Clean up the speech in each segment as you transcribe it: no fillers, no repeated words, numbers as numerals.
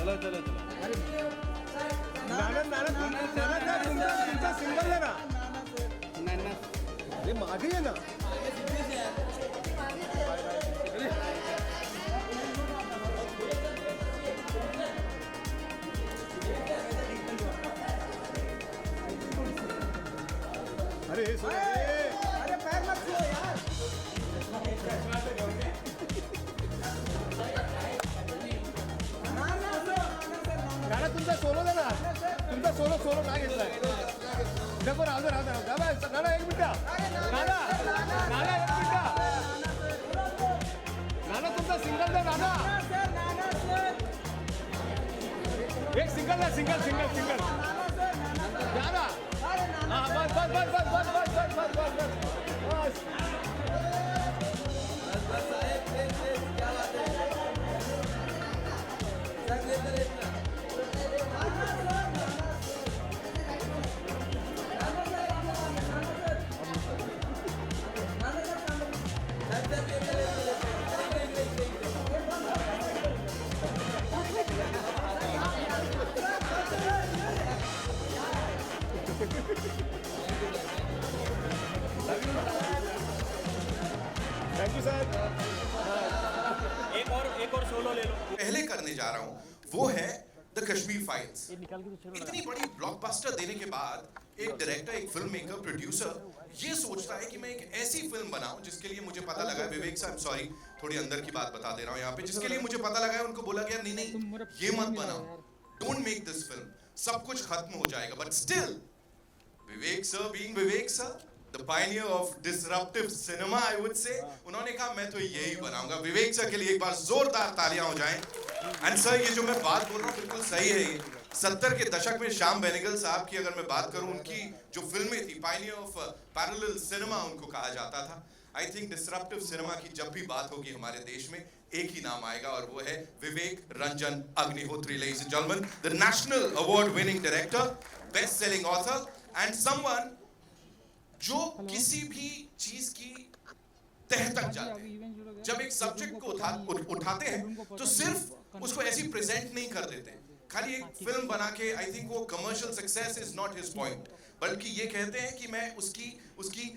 चला चला चला नाना नाना नाना त्या तुमचा सिंगल आहे ना अरे मागे आहे ना अरे अरे पैर मत छुओ यार गाणं तुमचा सोलो दे ना तुमचा सोलो नाही घेतलाय नको राहू दे नाना एक मिनिट नाना एक मिनिट नाना तुमचा सिंगल दे नाना एक सिंगल ना सिंगल नाना हाँ बस थैंक यू सर एक और सोलो ले लो पहले करने जा रहा हूं वो है द कश्मीर फाइल्स। इतनी बड़ी ब्लॉकबस्टर देने के बाद एक डायरेक्टर, एक फिल्म मेकर, प्रोड्यूसर ये सोचता है कि मैं एक ऐसी फिल्म बनाऊं जिसके लिए मुझे पता लगा, विवेक साहब सॉरी थोड़ी अंदर की बात बता दे रहा हूं यहाँ पे, जिसके लिए मुझे पता लगा है उनको बोला गया नहीं ये मत बनाओ, डोंट मेक दिस फिल्म, सब कुछ खत्म हो जाएगा। But still Vivek sir being Vivek sir, the Pioneer of disruptive cinema I would say, उन्होंने कहा मैं तो यही बनाऊंगा। विवेक सर के लिए एक बार जोरदार तालियां हो जाएं। एंड सर ये जो मैं बात बोल रहा हूँ बिल्कुल सही है। ये 70 के दशक में श्याम बेनेगल साहब की अगर मैं बात करूं, उनकी जो फिल्में थी, पायनियर ऑफ पैरेलल सिनेमा उनको कहा जाता था। आई थिंक डिसरप्टिव सिनेमा की जब भी बात होगी हमारे देश में एक ही नाम आएगा और वो है Vivek Ranjan Agnihotri. Ladies and gentleman, the national award winning director, best selling author and someone जो किसी भी चीज की तह तक जाते हैं। जब एक सब्जेक्ट को उठाते हैं तो सिर्फ उसको ऐसी प्रेजेंट नहीं कर देते, खाली एक फिल्म बना के आई थिंक वो commercial success is not his point, बल्कि ये कहते हैं कि मैं उसकी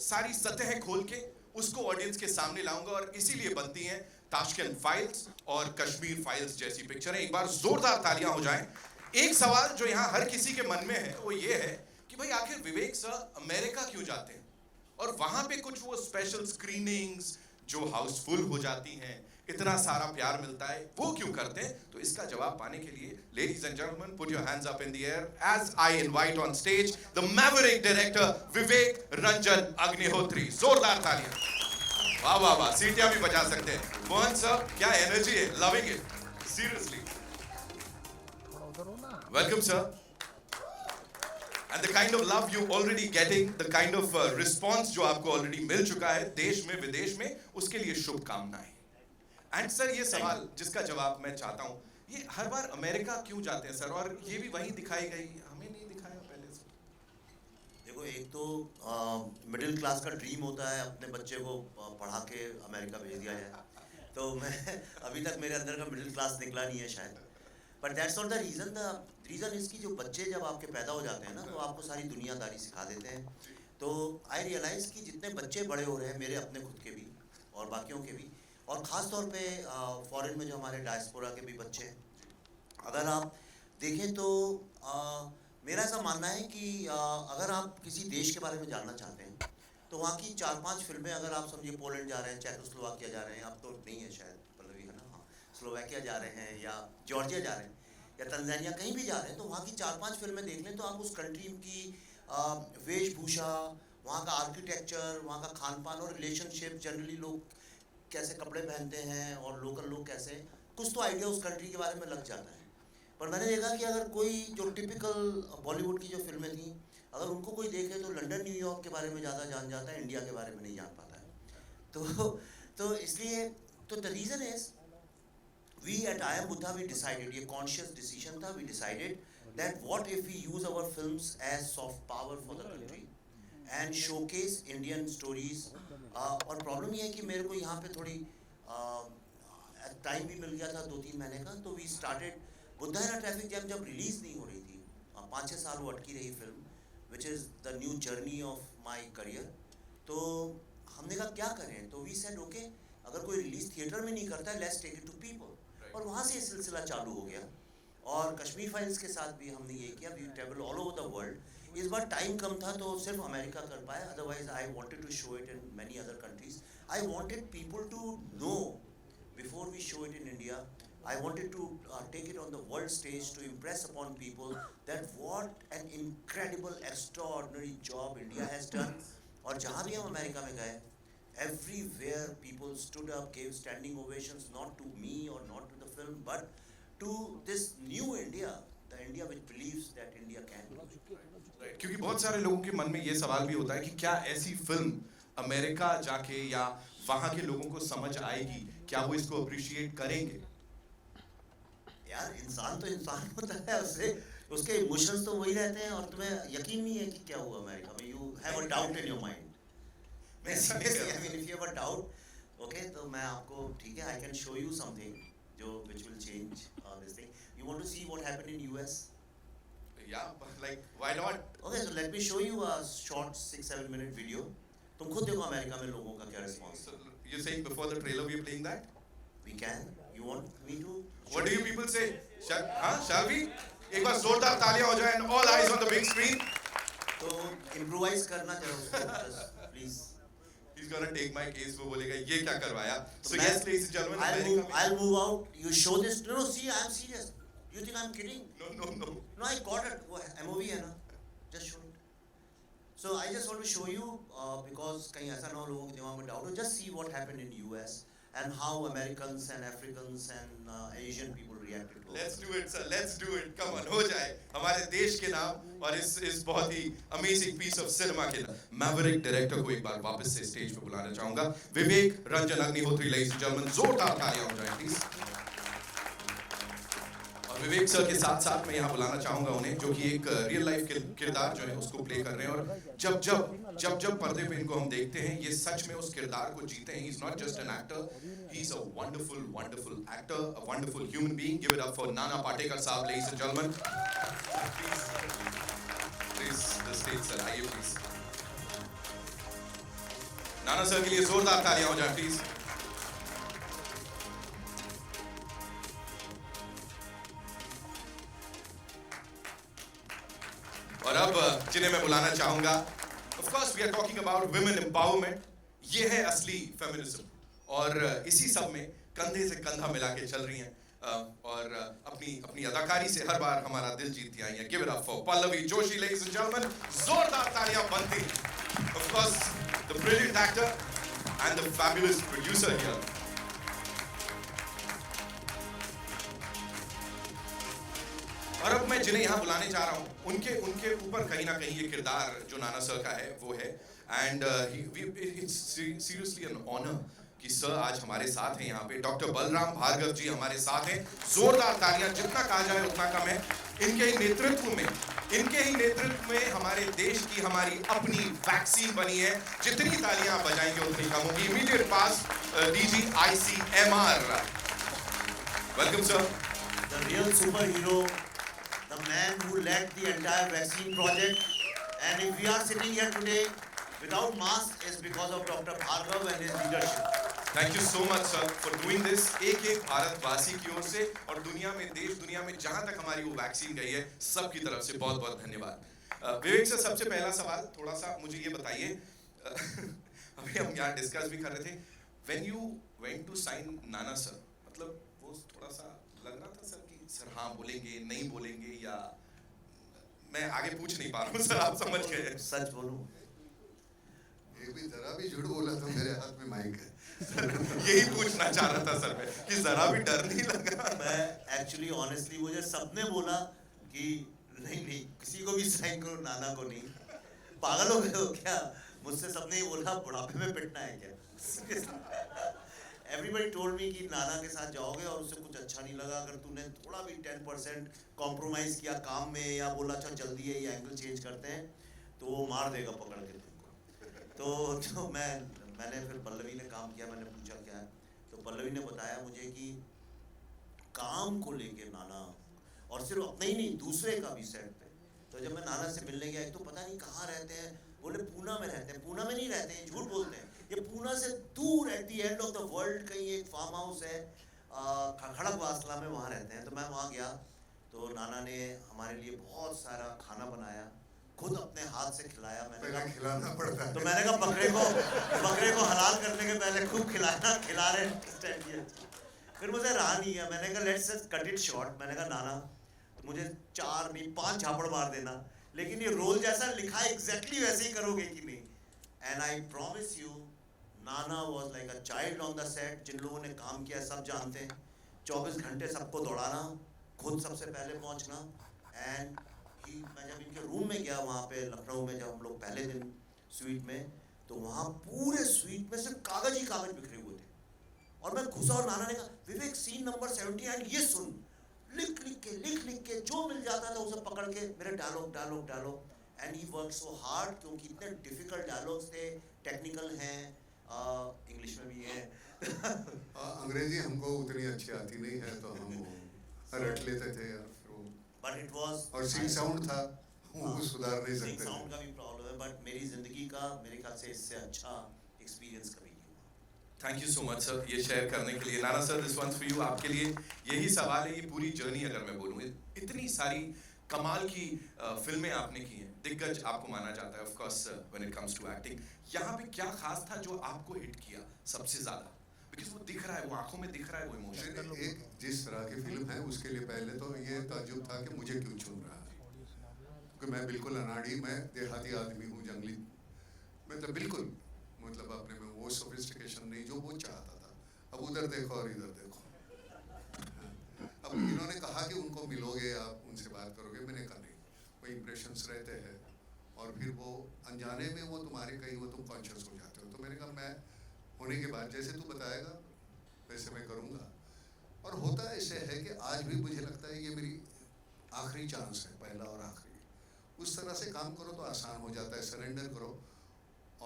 सारी सतह खोल के उसको ऑडियंस के सामने लाऊंगा। और इसीलिए बनती हैं ताशकंद फाइल्स और कश्मीर फाइल्स जैसी पिक्चरें। एक बार जोरदार तालियां हो जाएं। एक सवाल जो यहाँ हर किसी के मन में है वो ये है कि भाई आखिर विवेक सर अमेरिका क्यों जाते हैं और वहां पे कुछ वो स्पेशल स्क्रीनिंग्स जो हाउसफुल हो जाती हैं, इतना सारा प्यार मिलता है, वो क्यों करते हैं? तो इसका जवाब पाने के लिए ladies and gentleman put your hands up in the air as I invite on stage the maverick director Vivek Ranjan Agnihotri. जोरदार तालियां। वाह वाह वाह, सीटियां भी बजा सकते हैं। मोहन सर क्या एनर्जी है, loving it seriously. Welcome sir. And the kind of love you already getting, the kind of response जो आपको already मिल चुका है देश में विदेश में, उसके लिए शुभकामनाएं। एंड सर ये सवाल जिसका जवाब मैं चाहता हूँ, ये हर बार अमेरिका क्यों जाते हैं सर, और ये भी वहीं दिखाई गई, हमें नहीं दिखाया पहले से? देखो, एक तो मिडिल क्लास का ड्रीम होता है अपने बच्चे को पढ़ा के अमेरिका भेज दिया जाए, तो मैं अभी तक मेरे अंदर का मिडिल क्लास निकला नहीं है शायद। But that's not the reason. The reason इसकी जो बच्चे जब आपके पैदा हो जाते हैं ना, तो आपको सारी दुनियादारी सिखा देते हैं। तो आई रियलाइज़ कि जितने बच्चे बड़े हो रहे हैं, मेरे अपने खुद के भी और बाकियों के भी, और ख़ास तौर पे फॉरेन में जो हमारे डायस्पोरा के भी बच्चे हैं, अगर आप देखें तो मेरा ऐसा मानना है कि अगर आप किसी देश के बारे में जानना चाहते हैं तो वहाँ की 4-5 फिल्में, अगर आप समझिए पोलैंड जा रहे हैं, चेकोस्लोवाकिया जा रहे हैं, अब तो नहीं है शायद, पल्लवी है ना, हाँ, स्लोवाकिया जा रहे हैं या जॉर्जिया जा रहे हैं या तंजानिया कहीं भी जा रहे हैं, तो वहाँ की 4-5 फिल्में देख लें तो आप उस कंट्री की वेशभूषा, वहाँ का आर्किटेक्चर, वहाँ का खान पान और रिलेशनशिप, जनरली लोग कैसे कपड़े पहनते हैं और लोकल लोग कैसे, कुछ तो आइडिया उस कंट्री के बारे में लग जाता है। पर मैंने देखा कि अगर कोई जो टिपिकल बॉलीवुड की जो फिल्में थी, अगर उनको कोई देखे तो लंदन न्यूयॉर्क के बारे में ज़्यादा जान जाता है, इंडिया के बारे में नहीं जान पाता है। तो इसलिए तो the reason is we at I Am Buddha, we decided, ये conscious decision था, we decided that what if we use our films as soft power for the country and showcase Indian stories। और problem ये है कि मेरे को यहाँ पे थोड़ी टाइम भी मिल गया था 2-3 महीने का, तो we started बुद्धायरा ट्रैफिक जैम जब रिलीज नहीं हो रही थी, 5-6 साल वो अटकी रही film, which is the new journey of my career. तो हमने कहा क्या करें, तो वी सेड ओके, अगर कोई रिलीज थिएटर में नहीं करता है, let's take it to people. और वहाँ से ये सिलसिला चालू हो गया। और कश्मीर फाइल्स के साथ भी हमने ये किया, we travel all over the world. इस बार टाइम कम था तो सिर्फ अमेरिका कर पाए, otherwise I wanted to show it in many other countries. I wanted people to know before we show it in India, I wanted to take it on the world stage to impress upon people that what an incredible, extraordinary job India has done. और जहाँ भी हम America में गए, everywhere people stood up, gave standing ovations, not to me or not to the film, but to this new India, the India which believes that India can. क्योंकि बहुत सारे लोगों के मन में ये सवाल भी होता है कि क्या ऐसी फिल्म अमेरिका जाके या वहाँ के लोगों को समझ आएगी, क्या वो इसको अप्रिशिएट करेंगे? यार इंसान तो इंसान होता है, उसके इमोशंस तो वही रहते हैं, और तुम्हें यकीन नहीं है कि क्या हुआ अमेरिका में, you have a doubt in your mind. I mean, if you have a doubt, okay, तो मैं आपको ठीक है, I can show you something जो which will change this thing. You want to see what happened in US? Yeah, like why not? Okay, so let me show you a short 6-7 minute video. तुम खुद देखो America में लोगों का क्या response. So, you're saying before the trailer we are playing that? We can. You want me to? What do you people say? Shall we? एक बार जोरदार तालियां हो जाए and all eyes on the big screen. तो improvise करना चाहिए, please. He's gonna take my case. वो बोलेगा ये क्या करवाया? So yes, ladies and gentlemen, I'll move out. You show this. No, see, I'm serious. You think I'm kidding? No. No, I got it. वो MOV है ना? Just show it. So I just want to show you because कहीं ऐसा ना हो लोगों के दिमाग में doubt हो. Just see what happened in US and how Americans and Africans and Asian people reacted to it. Let's do it, sir. Let's do it. Come on, हो जाए हमारे देश के नाम और इस बहुत ही अमेजिंग पीस ऑफ सिनेमा के नाम। मैवरिक डायरेक्टर को एक बार वापस से स्टेज पे बुलाना चाहूंगा, विवेक Ranjan Agnihotri, ladies and gentlemen, जोरदार तालियां हो जाए प्लीज। और विवेक सर के साथ साथ मैं यहाँ बुलाना चाहूंगा उन्हें, जो कि एक रियल लाइफ किरदार जो है उसको प्ले कर रहे हैं, और जब पर्दे पे इनको हम देखते हैं ये सच में उस किरदार को जीते हैं। He is not just an actor, he is a wonderful actor, a wonderful human being. Give it up for Nana Patekar साहब, ladies and gentleman. Please the stage sir, आइए प्लीज। नाना सर के लिए जोरदार तालियां हो जाए प्लीज। और अब जिन्हें मैं बुलाना चाहूंगा, of course we are talking about women empowerment. ये है असली फेमिनिज्म, और इसी सब में कंधे से कंधा मिला के चल रही हैं और अपनी अदाकारी से हर बार हमारा दिल जीतती आई हैं। Give it up for Pallavi Joshi, ladies and gentleman. जोरदार तालियां बनती। Of course the brilliant actor and the fabulous producer here. और अब मैं जिन्हें यहाँ बुलाने जा रहा हूँ उनके ऊपर कहीं ना कहीं ये किरदार जो नाना सर का है वो है, and it's seriously an honour कि सर आज हमारे साथ हैं यहाँ पे। डॉक्टर बलराम भार्गव जी हमारे साथ हैं। जोरदार तालियां, जितना कहा जाए उतना कम है। इनके ही नेतृत्व में हमारे देश की हमारी अपनी वैक्सीन बनी है। जितनी तालियां बजाएंगे उतनी कम होगी। Immediate pass DG ICMR, welcome sir. The real superhero, the man who led the entire vaccine project, and if we are sitting here today without mask is because of Dr. Bhargav and his leadership. Thank you so much sir for doing this। एक भारतवासी की ओर से और दुनिया में जहां तक हमारी वो वैक्सीन गई है सबकी तरफ से बहुत बहुत धन्यवाद। विवेक सर, सबसे पहला सवाल थोड़ा सा मुझे ये बताइए, अभी हम यहाँ डिस्कस भी कर रहे थे, when you went to sign Nana sir, मतलब वो थोड़ा सा लग रहा था सर कि सर हाँ बोलेंगे नहीं बोलेंगे, या मैं आगे पूछ नहीं पा रहा हूँ सर, आप समझ गए। सच बोलूं, एक भी जरा भी झूठ बोला तो मेरे हाथ में माइक है। यही पूछना चाह रहा था सर मैं कि जरा भी डर नहीं लगा। मैं एक्चुअली ऑनेस्टली मुझे सबने बोला कि नहीं किसी को भी साइन करो, नाना को नहीं। पागल हो गए हो क्या? मुझसे सबने ही बोला बुढ़ापे में पिटना है क्या? Everybody told me कि नाना के साथ जाओगे और उससे कुछ अच्छा नहीं लगा, अगर तूने थोड़ा भी 10% कॉम्प्रोमाइज किया काम में या बोला अच्छा जल्दी है ये एंगल चेंज करते हैं तो वो मार देगा पकड़ के तुमको। तो मैंने फिर पल्लवी ने काम किया, मैंने पूछा क्या है, तो पल्लवी ने बताया मुझे कि काम को लेके नाना और सिर्फ अपने ही नहीं दूसरे का भी सेट पे। तो जब मैं नाना से मिलने गया, एक तो पता नहीं कहाँ रहते हैं, बोले पूना में रहते हैं। पूना में नहीं रहते हैं, झूठ बोलते हैं, ये पूना से दूर at the end of the world कहीं एक फार्म हाउस है खड़गवासला में, वहाँ रहते हैं। तो मैं वहाँ गया तो नाना ने हमारे लिए बहुत सारा खाना बनाया, खुद अपने हाथ से खिलाया। मैंने कहा खिलाना पड़ता है, तो मैंने कहा बकरे को हलाल करने के पहले खूब खिला रहे। फिर मुझे रहा नहीं है, मैंने कहा let's just cut it short. मैंने कहा नाना तो मुझे 4 नहीं 5 झापड़ मार देना, लेकिन ये रोल जैसा लिखा है एग्जैक्टली वैसे ही करोगे कि नहीं। And I promise you Nana was like a child on the set. जिन लोगों ने काम किया सब जानते हैं, 24 घंटे सबको दौड़ाना, खुद सबसे पहले पहुंचना। एंड मैं जब इनके रूम में गया वहाँ पे लखनऊ में, जब हम लोग पहले दिन स्वीट में, तो वहाँ पूरे स्वीट में सिर्फ कागज ही कागज बिखरे हुए थे। और मैं घुसा और नाना ने कहा विवेक सीन नंबर 79 ये सुन, लिख लिख के जो मिल जाता था उसे पकड़ के मेरे dialogue. And he work so hard, क्योंकि इतने डिफिकल्ट डायलॉग्स थे, टेक्निकल हैं, इंग्लिश में भी है। अंग्रेजी हमको उतनी अच्छी आती नहीं है तो हम रट लेते थे यार। बट इट वाज, और सिंग साउंड था वो सुधार नहीं सिंग सकते। साउंड का भी प्रॉब्लम है, बट मेरी जिंदगी का मेरे ख्याल से इससे अच्छा एक्सपीरियंस कभी नहीं हुआ। Thank you so much sir ये शेयर करने के लिए। Nana sir this once for you, आपके लिए यही सवाल है। ये पूरी जर्नी अगर मैं बोलूँ, इतनी सारी कमाल की फिल्में आपने की हैं, दिग्गज आपको माना जाता है of course when it comes to acting. यहाँ पे क्या खास था जो आपको हिट किया सबसे ज्यादा? बिकॉज़ वो दिख रहा है, वो आंखों में दिख रहा है वो इमोशन। एक जिस तरह की फिल्म है उसके लिए पहले तो ये ताज्जुब था कि मुझे क्यों चुन रहा है, क्योंकि मैं बिल्कुल अनाड़ी, मैं देहाती आदमी हूँ, जंगली, मैं तो बिल्कुल मतलब अपने में वो सोफिस्टिकेशन नहीं जो वो चाहता था। अब उधर देखो और इधर देखो। अब इन्होंने कहा कि उनको मिलोगे आप उनसे बात करोगे, मैंने कहा नहीं, वो इम्प्रेशंस रहते हैं और फिर वो अनजाने में वो तुम्हारे कहीं वो तुम कॉन्शियस हो जाते हो। तो मैंने कहा मैं होने के बाद जैसे तू बताएगा वैसे मैं करूँगा। और होता ऐसे है कि आज भी मुझे लगता है ये मेरी आखिरी चांस है, पहला और आखिरी। उस तरह से काम करो तो आसान हो जाता है, सरेंडर करो।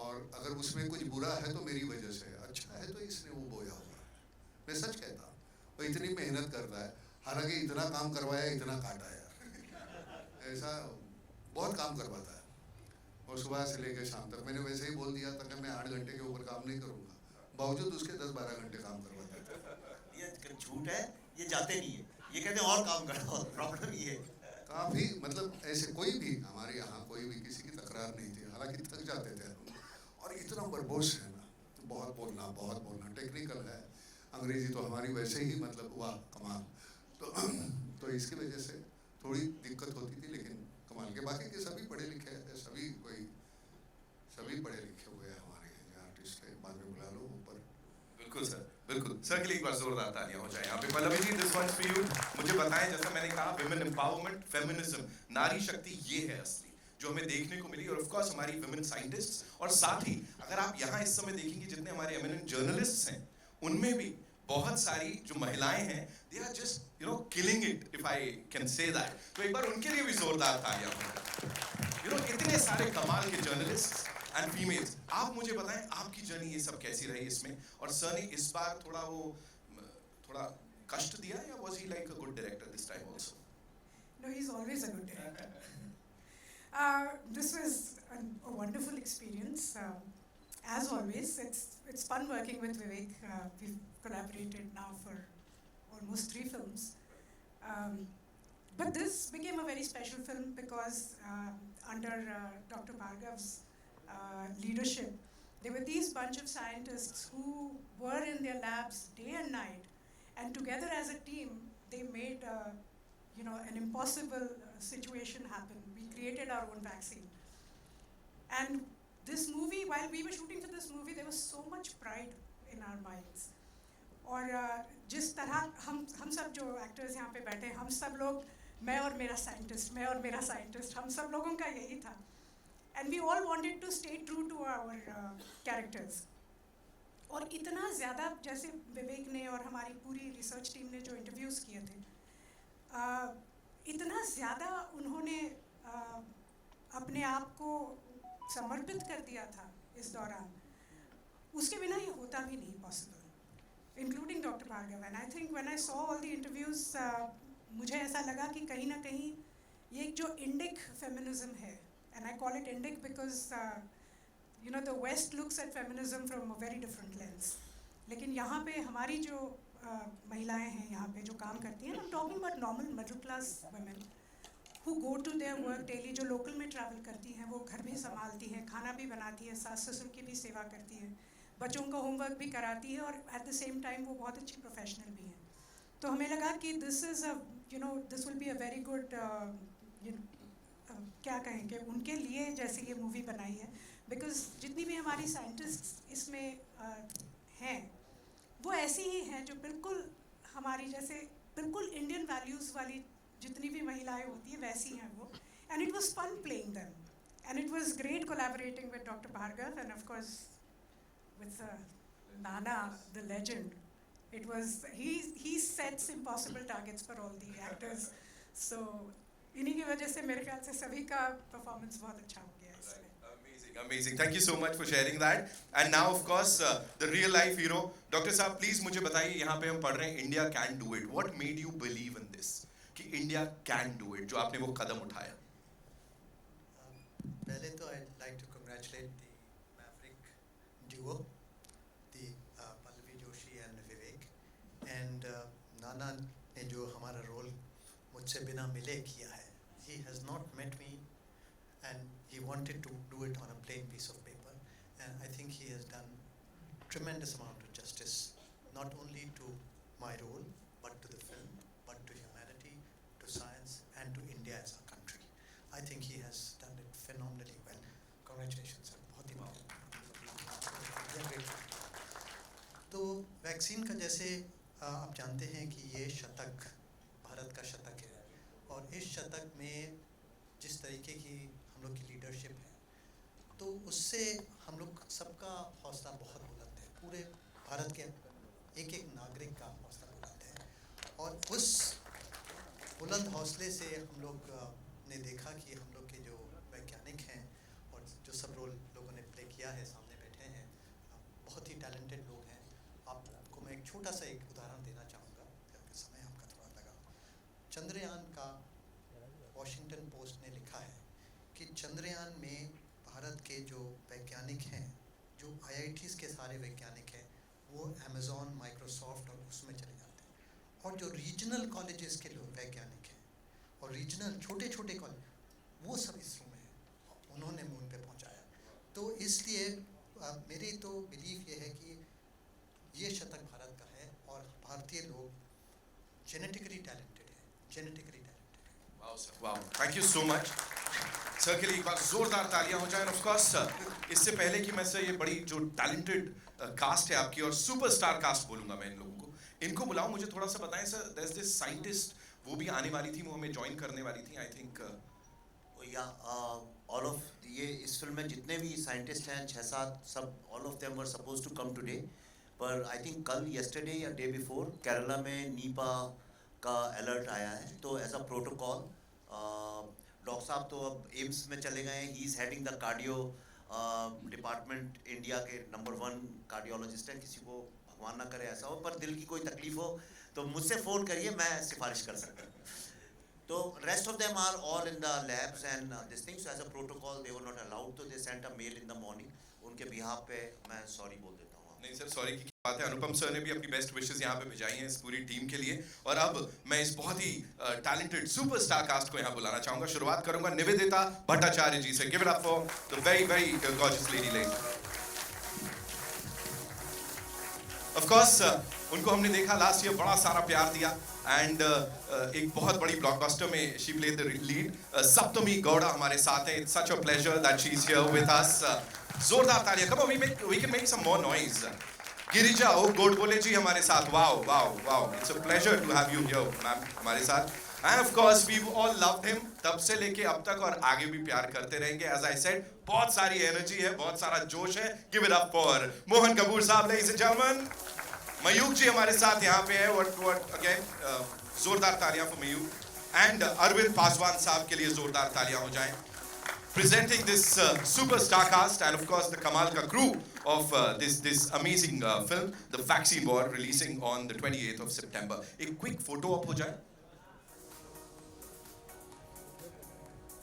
और अगर उसमें कुछ बुरा है तो मेरी वजह से, अच्छा है तो इसने वो बोया हुआ है। मैं सच कहता हूँ, वो इतनी मेहनत करता है, हालांकि इतना काम करवाया, इतना काटा यार, ऐसा बहुत काम करवाता है। और सुबह से लेकर शाम तक मैंने वैसे ही बोल दिया था कि मैं 8 घंटे के ऊपर काम नहीं करूँगा, बावजूद उसके 10-12 घंटे काम करवाते थे। ये झूठ है, ये जाते नहीं है, ये कहते हैं और काम करो। प्रॉब्लम ये है काफ़ी मतलब ऐसे कोई भी हमारे यहाँ कोई भी किसी की तकरार नहीं थी, हालांकि थक जाते थे हम। और इतना बरबोस है ना, तो बहुत बोलना टेक्निकल है। अंग्रेजी तो हमारी वैसे ही मतलब वाह कमाल। तो इसकी वजह से थोड़ी दिक्कत होती थी, लेकिन कमाल के बाकी के सभी पढ़े लिखे हैं, सभी पढ़े लिखे हुए हैं हमारे यहाँ आर्टिस्ट है। बाद में बुला लो ऊपर। बिल्कुल सर, बिल्कुल सर के लिए एक बार जोरदार तालियां हो जाए यहाँ पे। Pallavi ji this once for you. मुझे बताएं, जैसा मैंने कहा विमेन एम्पावरमेंट, फेमिनिज्म, नारी शक्ति ये है असली जो हमें देखने को मिली। और ऑफ कोर्स हमारी विमेन साइंटिस्ट, और साथ ही अगर आप यहाँ इस समय देखेंगे जितने हमारे एमिनेंट जर्नलिस्ट्स हैं उनमें भी बहुत सारी जो महिलाएं हैं, they are just killing it if I can say that. तो एक बार उनके लिए भी जोरदार तालियां हो। इतने सारे कमाल के जर्नलिस्ट एंड फीमेल्स। आप मुझे बताएं आपकी जर्नी ये सब कैसी रही इसमें? और सर ने इस बार थोड़ा कष्ट दिया या was he like a good director this time also? No, he's always a good director. This was a wonderful experience. As always, it's fun working with Vivek. We've collaborated now for almost 3 films. But this became a very special film because under Dr. Bhargav's leadership, there were these bunch of scientists who were in their labs day and night, and together as a team, they made an impossible situation happen. We created our own vaccine. And this movie, while we were shooting for this movie, there was so much pride in our minds. और जिस तरह हम सब जो actors यहाँ पे बैठे, हम सब लोग, मैं और मेरा साइंटिस्ट, हम सब लोगों का यही था. And we all wanted to stay true to our characters. और इतना ज़्यादा, जैसे विवेक ने और हमारी पूरी रिसर्च टीम ने जो इंटरव्यूज़ किए थे, इतना ज़्यादा उन्होंने अपने आप को समर्पित कर दिया था इस दौरान, उसके बिना ये होता भी नहीं possible, including Dr. Bhargav. And I think when I saw all the interviews, मुझे ऐसा लगा कि कहीं ना कहीं ये एक जो इंडिक फेमिनिज्म है, and I call it Indic because you know the west looks at feminism from a very different lens, लेकिन यहाँ पे हमारी जो महिलाएं हैं यहाँ पे जो काम करती हैं, I am talking about normal middle class women who go to their work daily, जो लोकल में ट्रैवल करती हैं, वो घर भी संभालती हैं, खाना भी बनाती है, सास ससुर की भी सेवा करती है, बच्चों का होमवर्क भी कराती है, और एट द सेम टाइम वो बहुत अच्छी प्रोफेशनल भी हैं. तो हमें लगा कि this is a you know this will be a very good क्या कहेंगे उनके लिए जैसे ये मूवी बनाई है, बिकॉज जितनी भी हमारी साइंटिस्ट इसमें हैं वो ऐसी ही हैं जो बिल्कुल हमारी जैसे बिल्कुल इंडियन वैल्यूज़ वाली जितनी भी महिलाएं होती हैं वैसी हैं वो. And it was fun playing them, and it was great collaborating with doctor Bhargav and of course with Nana the legend. It was he sets impossible targets for all the actors. So इन्हीं की वजह से मेरे ख्याल से सभी का परफॉर्मेंस बहुत अच्छा हो गया इसमें. Amazing, amazing. Thank you so much for sharing that. And now, of course, the real life hero, Dr. साहब, please मुझे बताइए, यहाँ पे हम पढ़ रहे हैं India can do it. What made you believe in this? कि India can do it, जो आपने वो कदम उठाया. पहले तो I'd like to congratulate the Maverick duo, the Pallavi Joshi and Vivek, and Nana ने जो हमारा रोल मुझसे बिना मिले किया है. He has not met me and he wanted to do it on a plain piece of paper, and I think he has done tremendous amount of justice, not only to my role but to the film, but to humanity, to science and to India as a country. I think he has done it phenomenally well. Congratulations sir. बहुत ही great. तो vaccine का जैसे आप जानते हैं कि ये शतक भारत का शतक है, और इस शतक में जिस तरीके की हम लोग की लीडरशिप है, तो उससे हम लोग सबका हौसला बहुत बुलंद है. पूरे भारत के एक एक नागरिक का हौसला बुलंद है, और उस बुलंद हौसले से हम लोग ने देखा कि हम लोग के जो वैज्ञानिक हैं और जो सब रोल लोगों ने प्ले किया है, सामने बैठे हैं, बहुत ही टैलेंटेड लोग हैं. आपको मैं एक छोटा सा एक उदाहरण देना चाहूँगा, क्योंकि समय आपका थोड़ा लगा. चंद्रयान का वॉशिंगटन पोस्ट ने लिखा है कि चंद्रयान में भारत के जो वैज्ञानिक हैं, जो IITs के सारे वैज्ञानिक हैं, वो अमेज़ॉन, माइक्रोसॉफ्ट और उसमें चले जाते हैं, और जो रीजनल कॉलेजेस के लोग वैज्ञानिक हैं और रीजनल छोटे छोटे कॉलेज, वो सब इसरो में हैं, उन्होंने मून पे पहुंचाया. तो इसलिए मेरी तो बिलीफ ये है कि ये शतक भारत का है, और भारतीय लोग जेनेटिकली टैलेंटेड हैं, जेनेटिकली टैलेंटेड हैं. Wow, sir. Wow. Thank you so much. Sir के लिए एक बार जोरदार तालियां हो जाएं. ऑफ कोर्स इससे पहले कि मैं सर ये बड़ी जो टैलेंटेड कास्ट है आपकी, और सुपरस्टार कास्ट बोलूंगा मैं इन लोगों को, इनको बुलाऊं, मुझे थोड़ा सा बताएं sir. There is this scientist, वो भी आने वाली थी, वो हमें ज्वाइन करने वाली थी, आई थिंक. या ऑल ऑफ ये इस फिल्म में जितने भी साइंटिस्ट हैं 6-7, सब all of them were suppose to come today, पर आई थिंक कल येस्टरडे या डे बिफोर केरला में नीपा का अलर्ट आया है. तो एज अ प्रोटोकॉल डॉक्टर साहब तो अब एम्स में चले गए हैं. He is heading the cardio department, India के नंबर 1 कार्डियोलॉजिस्ट हैं. किसी को भगवान ना करे ऐसा हो, पर दिल की कोई तकलीफ हो तो मुझसे फ़ोन करिए, मैं सिफारिश कर सकता हूँ. तो rest of them are all in the labs and this things. As a protocol they were not allowed, तो they sent a mail in the morning. उनके बिहाफ पे मैं सॉरी बोल देता हूँ. नहीं सर, सॉरी की बात है. अनुपम सर ने भी अपनी बेस्ट विशेस यहाँ पे भेजाई हैं इस पूरी टीम के लिए. और अब मैं इस बहुत ही टैलेंटेड सुपरस्टार कास्ट को यहाँ बुलाना चाहूंगा. शुरुआत करूंगा निवेदिता भट्टाचार्य जी से. Give it up for the very very gorgeous lady lady. Of course उनको हमने देखा लास्ट ईयर, बड़ा सारा प्यार दिया, एंड एक बहुत बड़ी ब्लॉकबस्टर में she played the lead. Saptami Gowda हमारे साथ हैं. It's such a pleasure that she is here with us. जोरदार तालियां. Come on, we can make some more noise. Girija ओ गोडबोले जी हमारे साथ. Wow wow wow, it's a pleasure to have you here ma'am हमारे साथ. And of course we all loved him तब से लेके अब तक, और आगे भी प्यार करते रहेंगे. एज आई सेड, बहुत सारी एनर्जी है, बहुत सारा जोश है. Give it up for Mohan Kapoor साहब, लेडीज एंड जेंटलमैन. मयूक जी हमारे साथ यहाँ पे है. व्हाट अगेन, जोरदार तालियां फॉर मयूक. एंड अरविंद पासवान साहब के लिए जोरदार तालियां हो जाएं. Presenting this superstar cast and of course the Kamal ka crew of this amazing film, The Vaccine War, releasing on the 28th of September. एक quick photo up हो जाए.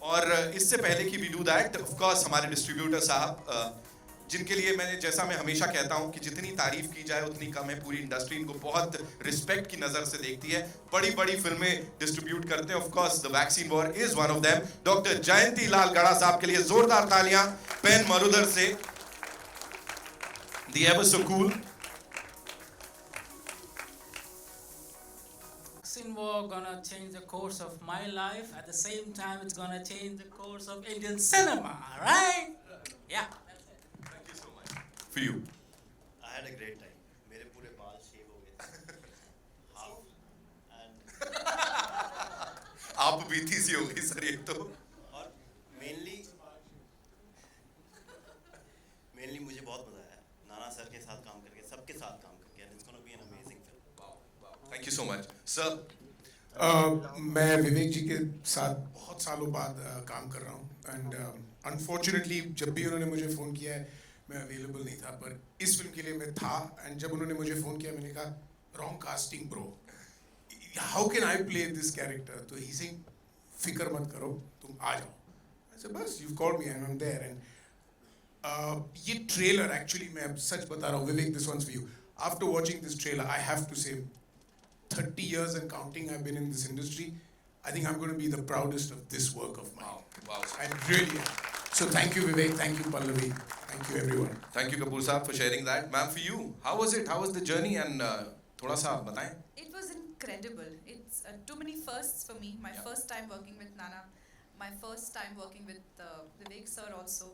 और इससे पहले कि we do that, of course हमारे distributor साहब, जिनके लिए मैंने, जैसा मैं हमेशा कहता हूं कि जितनी तारीफ की जाए उतनी कम है। पूरी इंडस्ट्री इनको बहुत रिस्पेक्ट की नजर से देखती है, बड़ी बड़ी फिल्में डिस्ट्रीब्यूट करते हैं। Of course the vaccine war is one of them. Doctor Jayanti Lal Gada साहब के लिए जोरदार तालियां पेन मरुधर से। The ever so cool. Vaccine war gonna change the course of my life. At the same time, it's gonna change the course of Indian cinema, right? Yeah. For you. I had a great time. मेरे पूरे बाल शेव हो गए half and आप बीती सी होगी sir ये तो। और मेनली मुझे बहुत मजा आया नाना सर के साथ काम करके, सबके साथ काम करके, and it's gonna be an amazing film. Thank you so much sir. मैं विवेक जी के साथ बहुत सालों बाद काम कर रहा हूँ एंड अनफॉर्चुनेटली जब भी उन्होंने मुझे फ़ोन किया है मैं अवेलेबल नहीं था, पर इस फिल्म के लिए मैं था। एंड जब उन्होंने मुझे फ़ोन किया मैंने कहा wrong casting bro, how can I play this character? तो ही से फिक्र मत करो, तुम आ जाओ। ऐसे बस you called me and I am there. And ये ट्रेलर एक्चुअली, मैं अब सच बता रहा हूँ Vivek, this once for you. After watching this trailer I have to say 30 years and counting I've been in this industry, I think I'm going to be the proudest of this work of mine. Wow. I really am. So thank you Vivek, thank you Pallavi, thank you everyone. Thank you Kapoor साहब for sharing that. Ma'am, for you, how was it? How was the journey? And थोड़ा सा बताएं. It was incredible. It's too many firsts for me. My first time working with Nana, my first time working with Vivek sir also.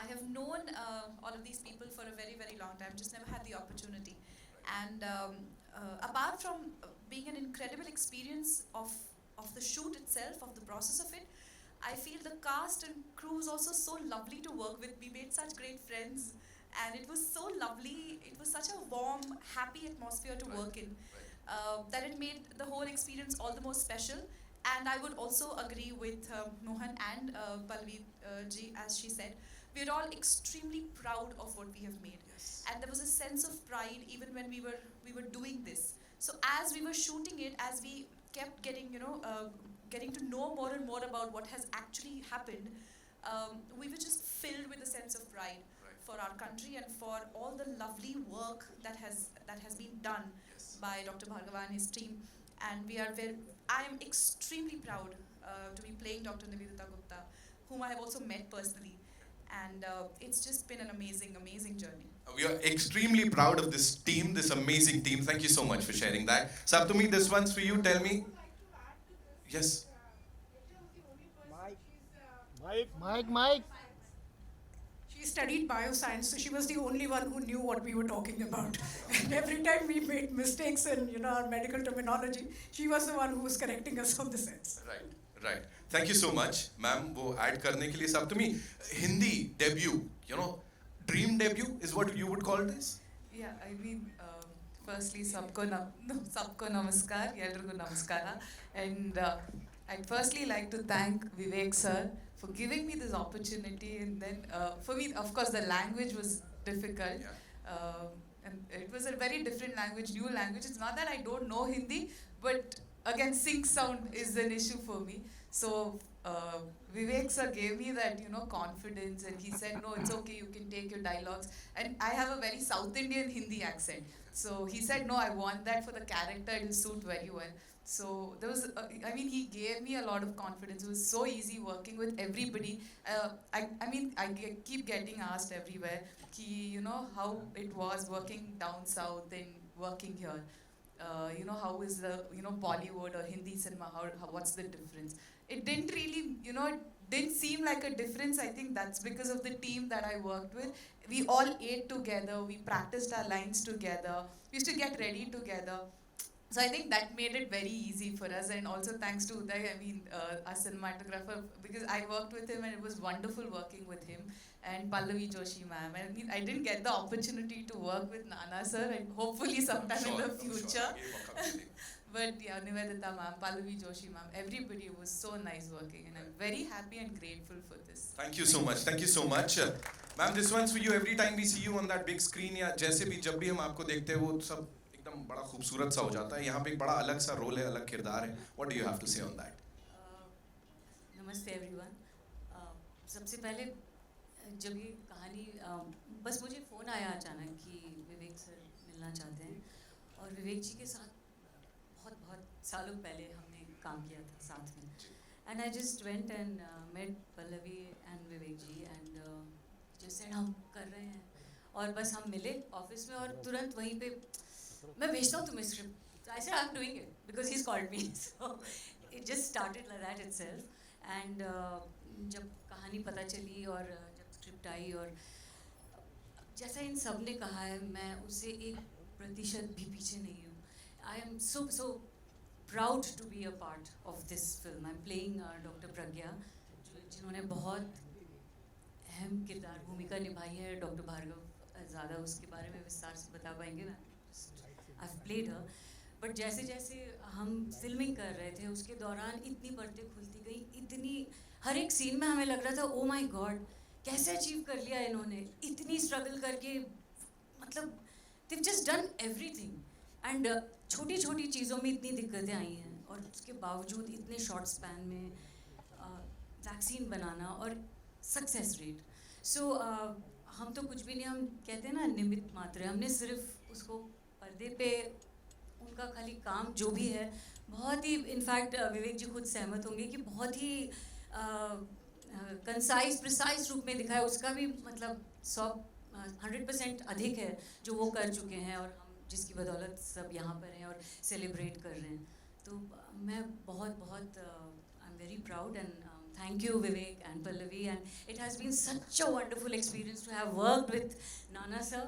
I have known all of these people for a very, very long time, just never had the opportunity. And apart from being an incredible experience of the shoot itself, of the process of it, I feel the cast and crew is also so lovely to work with. We made such great friends and it was so lovely. It was such a warm, happy atmosphere to work in, that it made the whole experience all the more special. And I would also agree with Mohan and Pallavi ji, as she said, we're all extremely proud of what we have made. And there was a sense of pride even when we were doing this. So as we were shooting it, as we kept getting, getting to know more and more about what has actually happened, we were just filled with a sense of pride for our country and for all the lovely work that has been done by Dr. Bhargava and his team. And I am extremely proud to be playing Dr. Nivedita Gupta, whom I have also met personally. And it's just been an amazing, amazing journey. We are extremely proud of this team, this amazing team. Thank you so much for sharing that. Saptami, this one's for you. Tell me. Yes. Mike. She studied bioscience, so she was the only one who knew what we were talking about. And every time we made mistakes in our medical terminology, she was the one who was correcting us on the sets. Right. Thank you so much, ma'am. वो add करने के लिए Saptami, Hindi debut, dream debut is what you would call this? Yeah, I mean, firstly, sabko namaskar, yelrigu namaskara. And I'd firstly like to thank Vivek sir for giving me this opportunity. And then, for me, of course, the language was difficult. And it was a very different language, new language. It's not that I don't know Hindi, but again, sync sound is an issue for me. So Vivek sir gave me that, confidence, and he said, no, it's okay, you can take your dialogues. And I have a very South Indian Hindi accent. So he said, no, I want that for the character, it will suit very well. So there was, he gave me a lot of confidence. It was so easy working with everybody. I keep getting asked everywhere, how it was working down south and working here. How is the, Bollywood or Hindi cinema, what's the difference? It didn't really, it didn't seem like a difference. I think that's because of the team that I worked with. We all ate together, we practiced our lines together, we used to get ready together. So I think that made it very easy for us, and also thanks to Uday, our cinematographer, because I worked with him and it was wonderful working with him, and Pallavi Joshi ma'am. I didn't get the opportunity to work with Nana sir, and hopefully sometime in the future. But yeah, Nivedita ma'am, Pallavi Joshi ma'am, everybody was so nice working, and I'm very happy and grateful for this. Thank you so much. Thank you so much. Ma'am, this one's for you. Every time we see you on that big screen, या जैसे भी जब भी हम आपको देखते हैं वो सब एकदम बड़ा खूबसूरत सा हो जाता है. यहाँ पे एक बड़ा अलग सा रोल है, अलग किरदार है. What do you have to say on that? Namaste everyone. सबसे पहले जब ये कहानी बस मुझे फ़ोन आया अचानक कि विवेक सर मिलना चाहते हैं, और विवेक जी के साथ बहुत बहुत सालों पहले हमने काम किया था साथ में, and I just went and met Pallavi and Vivek ji and just said हम कर रहे हैं, और बस हम मिले ऑफिस में और तुरंत वहीं पे मैं भेजता हूँ तुम्हें script, I said I am doing it because he is called me, so it just started like that itself. And जब कहानी पता चली और जब स्क्रिप्ट आई, और जैसा इन सब ने कहा है, मैं उससे 1% भी पीछे नहीं हूँ। I am so proud to be a part of this film. I'm playing Dr. Pragya, जिन्होंने बहुत अहम किरदार भूमिका निभाई है। डॉक्टर भार्गव ज़्यादा उसके बारे में विस्तार से बता पाएंगे, I've played her. बट जैसे जैसे हम फिल्मिंग कर रहे थे उसके दौरान इतनी परतें खुलती गई, इतनी हर एक सीन में हमें लग रहा था ओ माय गॉड कैसे अचीव कर लिया इन्होंने, इतनी स्ट्रगल करके, मतलब they've just done everything. And छोटी छोटी चीज़ों में इतनी दिक्कतें आई हैं, और उसके बावजूद इतने शॉर्ट स्पैन में वैक्सीन बनाना और सक्सेस रेट। सो हम तो कुछ भी नहीं, हम कहते हैं ना निमित्त मात्र, हमने सिर्फ उसको पर्दे पे उनका खाली काम जो भी है बहुत ही, इनफैक्ट विवेक जी खुद सहमत होंगे कि बहुत ही कंसाइज प्रिसाइज रूप में दिखाया, उसका भी मतलब 100% अधिक है जो वो कर चुके हैं, और जिसकी बदौलत सब यहाँ पर हैं और सेलिब्रेट कर रहे हैं। तो मैं बहुत बहुत I am very proud and thank you Vivek and Pallavi, and it has been such a wonderful experience to have worked with Nana sir.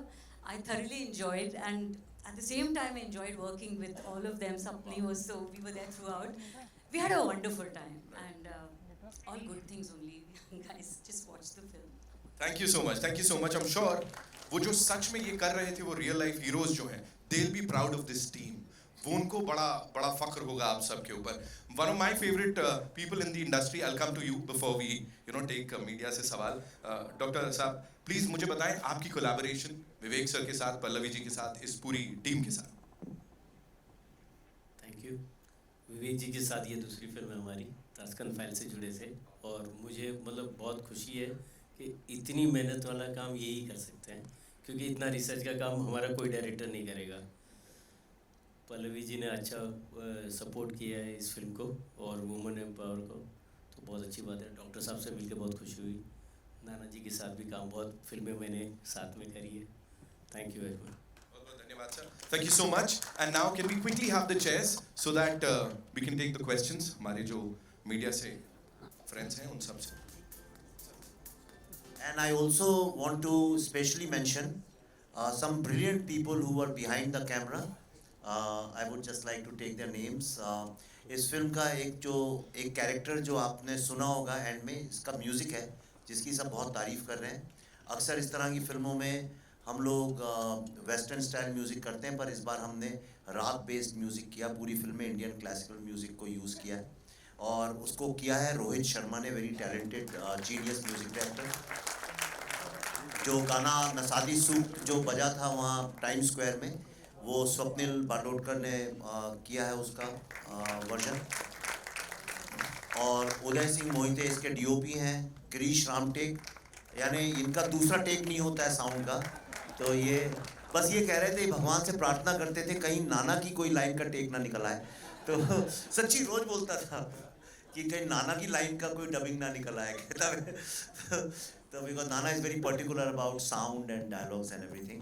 I thoroughly enjoyed, and at the same time enjoyed working with all of them. Sapni was, so we were there throughout. We had a wonderful time, and all good things only. Guys, just watch the film. Thank you so much. Thank you so much. I'm sure वो जो सच में ये कर रहे थे, वो real life heroes जो हैं, they'll be proud of this team. वो उनको बड़ा फख्र होगा आप सबके ऊपर। One of my favorite people in the industry, I'll come to you before we take media से सवाल। डॉक्टर साहब प्लीज मुझे बताएं आपकी कोलैबोरेशन विवेक सर के साथ, पल्लवी जी के साथ, इस पूरी टीम के साथ। Thank you. विवेक जी के साथ ये दूसरी फिल्म है हमारी, तास्कन फाइल से जुड़े थे, और मुझे मतलब बहुत खुशी है कि इतनी मेहनत वाला काम यही कर सकते हैं, क्योंकि इतना रिसर्च का काम हमारा कोई डायरेक्टर नहीं करेगा। पल्लवी जी ने अच्छा सपोर्ट किया है इस फिल्म को और वुमेन एम्पावर को, तो बहुत अच्छी बात है। डॉक्टर साहब से मिलकर बहुत खुशी हुई। नाना जी के साथ भी काम, बहुत फिल्में मैंने साथ में करी है। Thank you very much. बहुत धन्यवाद sir. Thank you so much. And now can we quickly have the chairs so that we can take the questions. हमारे जो मीडिया से फ्रेंड्स हैं उन सब से। And I also want to specially mention some brilliant people who were behind the camera. I would just like to take their names. इस film का एक कैरेक्टर जो आपने सुना होगा एंड में, इसका म्यूज़िक है जिसकी सब बहुत तारीफ़ कर रहे हैं। अक्सर इस तरह की फिल्मों में हम लोग वेस्टर्न स्टाइल म्यूज़िक करते हैं, पर इस बार हमने राग बेस्ड म्यूज़िक किया। पूरी फिल्म में इंडियन क्लासिकल म्यूज़िक को यूज़ किया है, और उसको किया है रोहित शर्मा ने, very talented genius music director. जो गाना नसादी सूप जो बजा था वहाँ टाइम स्क्वायर में, वो स्वप्निल बांडोडकर ने किया है उसका वर्जन, और उदय सिंह मोहिते इसके डीओपी हैं। गिरीश रामटेक, यानी इनका दूसरा टेक नहीं होता है साउंड का, तो ये बस ये कह रहे थे, भगवान से प्रार्थना करते थे कहीं नाना की कोई लाइन का टेक ना निकल आए। तो सच्ची रोज़ बोलता था कि कहीं नाना की लाइन का कोई डबिंग ना निकल आए, कहता है। तो because Nana is very particular about sound and dialogues and everything.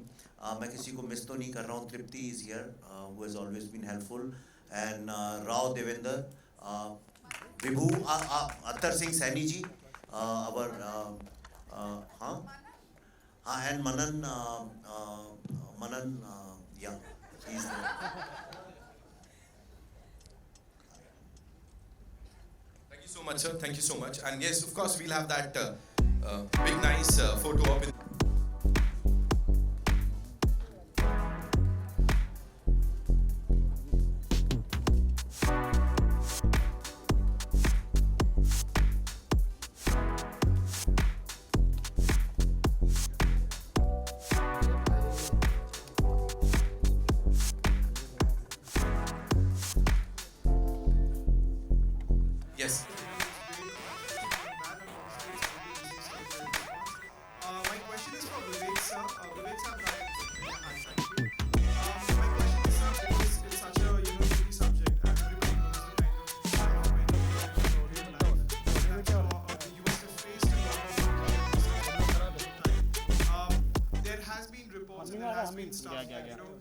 मैं किसी को मिस तो नहीं कर रहा हूँ। Tripti is here, who has always been helpful, and Rao Devendra, Vibhu, Attar Singh Saini ji, our हाँ, and Manan, yeah he is there. So much sir, thank you so much, and yes of course we'll have that big nice photo op in yes been stuff that, you know,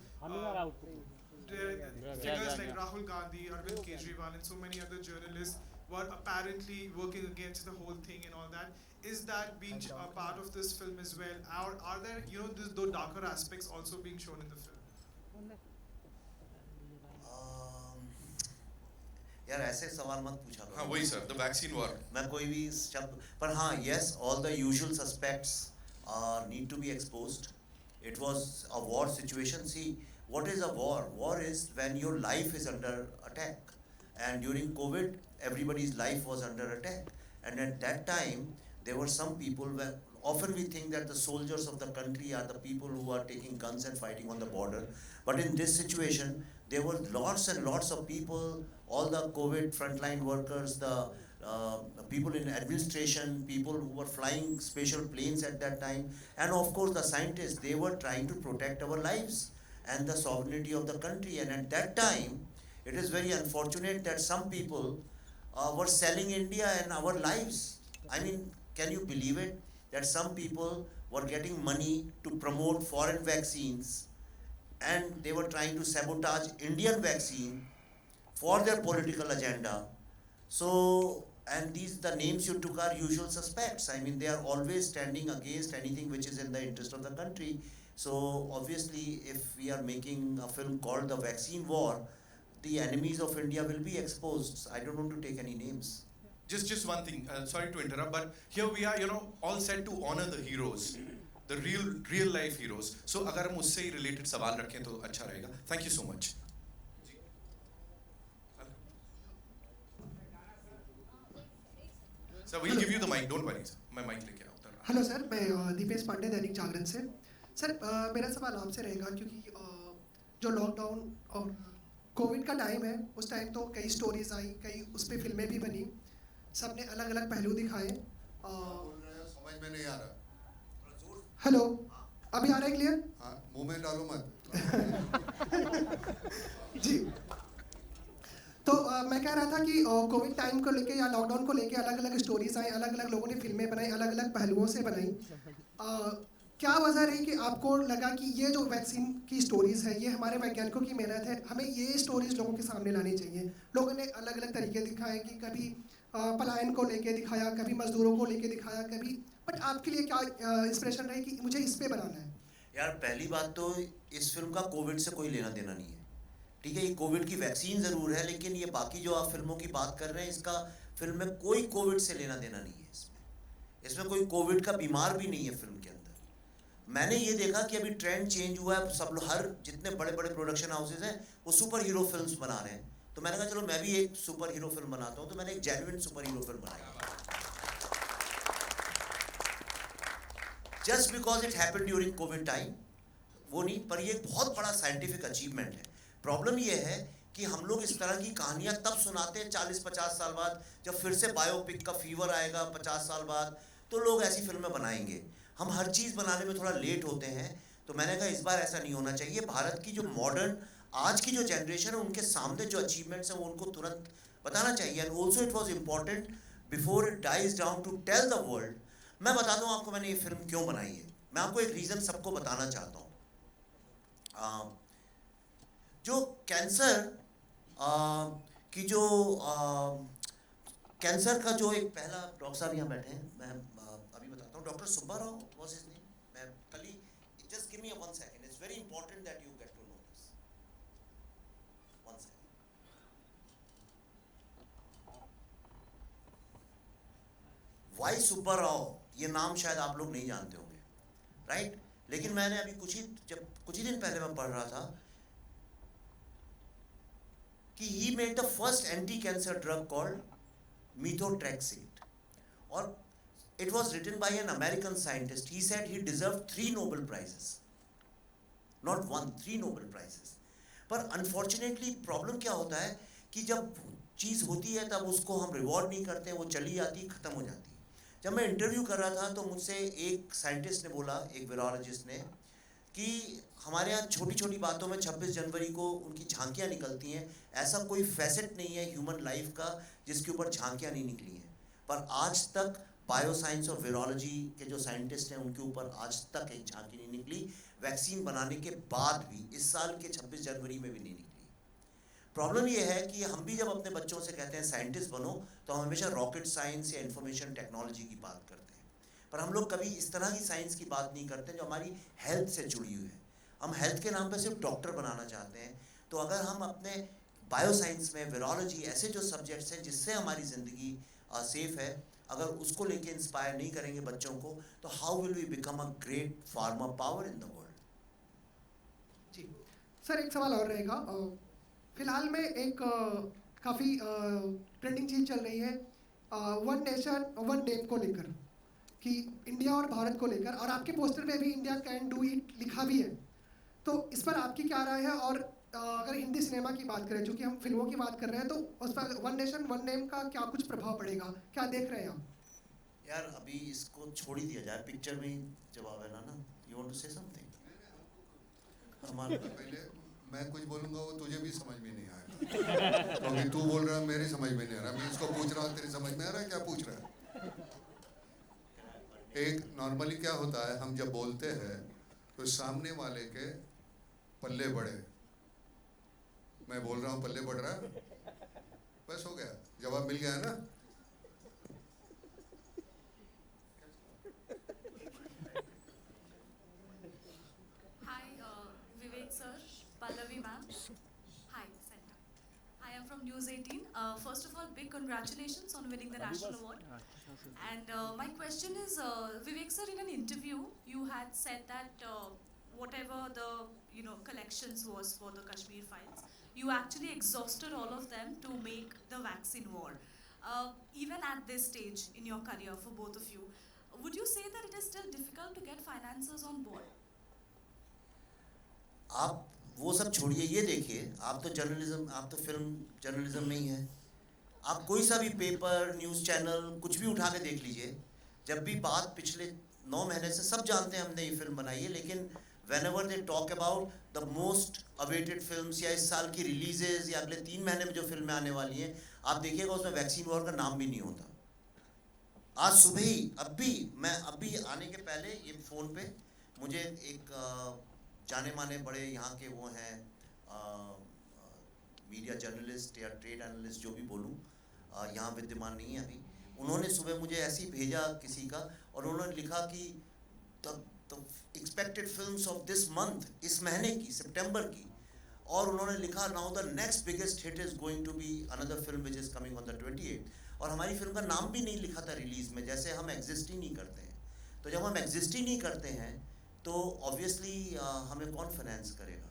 figures like Rahul Gandhi, Arvind Kejriwal, and so many other journalists were apparently working against the whole thing and all that. Is that being a part of this film as well? Are there, you know, those darker aspects also being shown in the film? यार ऐसे सवाल मत पूछा करो। हाँ वही sir, the vaccine war. मैं कोई भी शब्द पर हाँ, yes, all the usual suspects need to be exposed. It was a war situation. See, what is a war? War is when your life is under attack, and during COVID, everybody's life was under attack. And at that time, there were some people where often we think that the soldiers of the country are the people who are taking guns and fighting on the border. But in this situation, there were lots and lots of people, all the COVID frontline workers, the people in administration, people who were flying special planes at that time, and of course the scientists, they were trying to protect our lives and the sovereignty of the country. And at that time, it is very unfortunate that some people were selling India and our lives. I mean, can you believe it? That some people were getting money to promote foreign vaccines, and they were trying to sabotage Indian vaccine for their political agenda. So, and the names you took are usual suspects. I mean, they are always standing against anything which is in the interest of the country. So, obviously, if we are making a film called The Vaccine War, the enemies of India will be exposed. I don't want to take any names. Just one thing, sorry to interrupt, but here we are, you know, all set to honor the heroes, the real life heroes. So अगर हम उससे ही related सवाल रखें तो अच्छा रहेगा. Thank you so much. Sir, we'll give you the mic. Don't worry, sir. मैं mic लेके आता हूँ. हेलो सर, मैं दीपेश पांडे, दैनिक जागरण से। सर, मेरा सवाल आपसे रहेगा क्योंकि जो लॉकडाउन और कोविड का टाइम है, उस टाइम तो कई स्टोरीज आई, कई उस पर फिल्में भी बनी, सबने अलग अलग पहलू दिखाए। समझ में नहीं आ रहा। हेलो, अभी आ रहा है क्लियर? हाँ, मुंह में डालो मत। जी, तो मैं कह रहा था कि कोविड टाइम को लेके या लॉकडाउन को लेके अलग अलग स्टोरीज आई, अलग अलग लोगों ने फिल्में बनाई, अलग अलग पहलुओं से बनाई। क्या वजह रही कि आपको लगा कि ये जो वैक्सीन की स्टोरीज है, ये हमारे वैज्ञानिकों की मेहनत है, हमें ये स्टोरीज लोगों के सामने लानी चाहिए? लोगों ने अलग अलग तरीके दिखाए कि कभी पलायन को लेके दिखाया, कभी मजदूरों को लेके दिखाया, कभी, बट आपके लिए क्या इंस्पिरेशन रही कि मुझे इस पे बनाना है? यार पहली बात तो इस फिल्म का कोविड से कोई लेना देना नहीं है, ठीक है? ये कोविड की वैक्सीन ज़रूर है, लेकिन ये बाकी जो आप फिल्मों की बात कर रहे हैं, इसका फिल्म में कोई कोविड से लेना देना नहीं है। इसमें कोई कोविड का बीमार भी नहीं है फिल्म के अंदर। मैंने ये देखा कि अभी ट्रेंड चेंज हुआ है, सब लोग, हर जितने बड़े बड़े प्रोडक्शन हाउसेज हैं वो सुपर हीरो फिल्म्स बना रहे हैं, तो मैंने कहा चलो मैं भी एक सुपर हीरो फिल्म बनाता हूँ, तो मैंने एक जेन्युइन सुपर हीरो फिल्म बनाई। Just because it happened during Covid time, वो नहीं, पर ये एक बहुत बड़ा साइंटिफिक अचीवमेंट है। प्रॉब्लम ये है कि हम लोग इस तरह की कहानियाँ तब सुनाते हैं 40-50 साल बाद, जब फिर से बायोपिक का फीवर आएगा 50 साल बाद, तो लोग ऐसी फिल्में बनाएंगे। हम हर चीज़ बनाने में थोड़ा लेट होते हैं, तो मैंने कहा इस बार ऐसा नहीं होना चाहिए। भारत की जो मॉडर्न आज की जो जनरेशन है, उनके सामने जो अचीवमेंट्स हैं वो उनको तुरंत बताना चाहिए। And also it was important before it dies down to tell the world. मैं बता दूँ आपको मैंने ये फिल्म क्यों बनाई है। मैं आपको एक रीज़न सबको बताना चाहता हूँ। जो कैंसर की जो कैंसर का जो एक पहला डॉक्टर साहब यहाँ बैठे हैं, मैं अभी बताता हूँ, doctor Subba Rao was his name. मैं कल ही, just give me 1 second, it's very important that you get to know this. 1 second. Y Subba Rao, ये नाम शायद आप लोग नहीं जानते होंगे, राइट? लेकिन मैंने अभी कुछ ही दिन पहले मैं पढ़ रहा था कि he made the first anti-cancer drug called methotrexate, और it was written by an American scientist. He said he deserved 3 Nobel prizes, not 1, 3 Nobel prizes. पर unfortunately problem क्या होता है कि जब चीज़ होती है तब उसको हम रिवॉर्ड नहीं करते हैं, वो चली जाती, ख़त्म हो जाती है। जब मैं इंटरव्यू कर रहा था तो मुझसे एक साइंटिस्ट ने बोला, एक वीरोलॉजिस्ट ने, कि हमारे यहाँ छोटी छोटी बातों में 26 जनवरी को उनकी झांकियाँ निकलती हैं, ऐसा कोई फैसेट नहीं है ह्यूमन लाइफ का जिसके ऊपर झांकियाँ नहीं निकली हैं। पर आज तक बायोसाइंस और वीरोलॉजी के जो साइंटिस्ट हैं उनके ऊपर आज तक एक झांकी नहीं निकली। वैक्सीन बनाने के बाद भी इस साल के 26 जनवरी में भी नहीं निकली। प्रॉब्लम ये है कि हम भी जब अपने बच्चों से कहते हैं साइंटिस्ट बनो, तो हम हमेशा रॉकेट साइंस या इंफॉर्मेशन टेक्नोलॉजी की बात करते हैं, पर हम लोग कभी इस तरह की साइंस की बात नहीं करते जो हमारी हेल्थ से जुड़ी हुई है। हम हेल्थ के नाम पे सिर्फ डॉक्टर बनाना चाहते हैं। तो अगर हम अपने बायो साइंस में वीरोलॉजी, ऐसे जो सब्जेक्ट्स हैं जिससे हमारी ज़िंदगी सेफ है, अगर उसको लेके इंस्पायर नहीं करेंगे बच्चों को, तो how will we become a great farmer power in the world. जी सर, एक सवाल और रहेगा। फिलहाल में एक काफ़ी ट्रेंडिंग चीज़ चल रही है वन नेशन वन नेम को लेकर, कि इंडिया और भारत को लेकर, और आपके पोस्टर पे भी इंडिया कैन डू इट लिखा भी है। तो इस पर आपकी क्या राय है? और अगर हिंदी सिनेमा की बात करें, चूँकि हम फिल्मों की बात कर रहे हैं, तो उस पर वन नेशन वन नेम का क्या कुछ प्रभाव पड़ेगा, क्या देख रहे हैं आप? यार अभी इसको छोड़ ही दिया जाए, पिक्चर में ही जवाब है ना। You want to say something? पहले मैं कुछ बोलूँगा वो तुझे भी समझ में नहीं आएगा, क्योंकि तू बोल रहा है मेरे समझ में नहीं आ रहा। मैं इसको पूछ रहा हूँ, तेरे समझ में आ रहा है क्या पूछ रहा है? एक नॉर्मली क्या होता है, हम जब बोलते हैं तो सामने वाले के पल्ले बढ़े, मैं बोल रहा हूँ पल्ले बढ़ रहा है, बस हो गया, जवाब मिल गया है ना। Hi, Vivek sir, Pallavi ma'am. Hi, Center. I am from News 18. First of all, big congratulations on winning the national award. And my question is, Vivek sir, in an interview, you had said that whatever the collections was for the Kashmir files, you actually exhausted all of them to make the vaccine war. Even at this stage in your career, for both of you, would you say that it is still difficult to get financiers on board? आप वो सब छोड़िए, ये देखिए, आप तो journalism, आप तो फिल्म जर्नलिज्म में ही हैं। आप कोई सा भी पेपर, न्यूज़ चैनल, कुछ भी उठा के देख लीजिए, जब भी बात पिछले 9 महीने से, सब जानते हैं हमने ये फिल्म बनाई है, लेकिन whenever they talk about the most awaited films या इस साल की रिलीजेस या अगले 3 महीने में जो फिल्में आने वाली हैं, आप देखिएगा उसमें वैक्सीन वॉर का नाम भी नहीं होता। आज सुबह ही, अभी आने के पहले ये फ़ोन पे मुझे एक जाने माने बड़े यहाँ के वो हैं मीडिया जर्नलिस्ट या ट्रेड एनालिस्ट, जो भी बोलूँ, यहाँ विद्यमान नहीं है अभी, उन्होंने सुबह मुझे ऐसे ही भेजा किसी का, और उन्होंने लिखा कि the expected films of this month, इस महीने की, सितंबर की, और उन्होंने लिखा now the next biggest hit is going to be another film which is coming on the 28, और हमारी फिल्म का नाम भी नहीं लिखा था रिलीज़ में, जैसे हम एग्जिस्ट ही नहीं करते हैं। तो जब हम एग्जिस्ट ही नहीं करते हैं तो ऑब्वियसली हमें कौन फाइनेंस करेगा?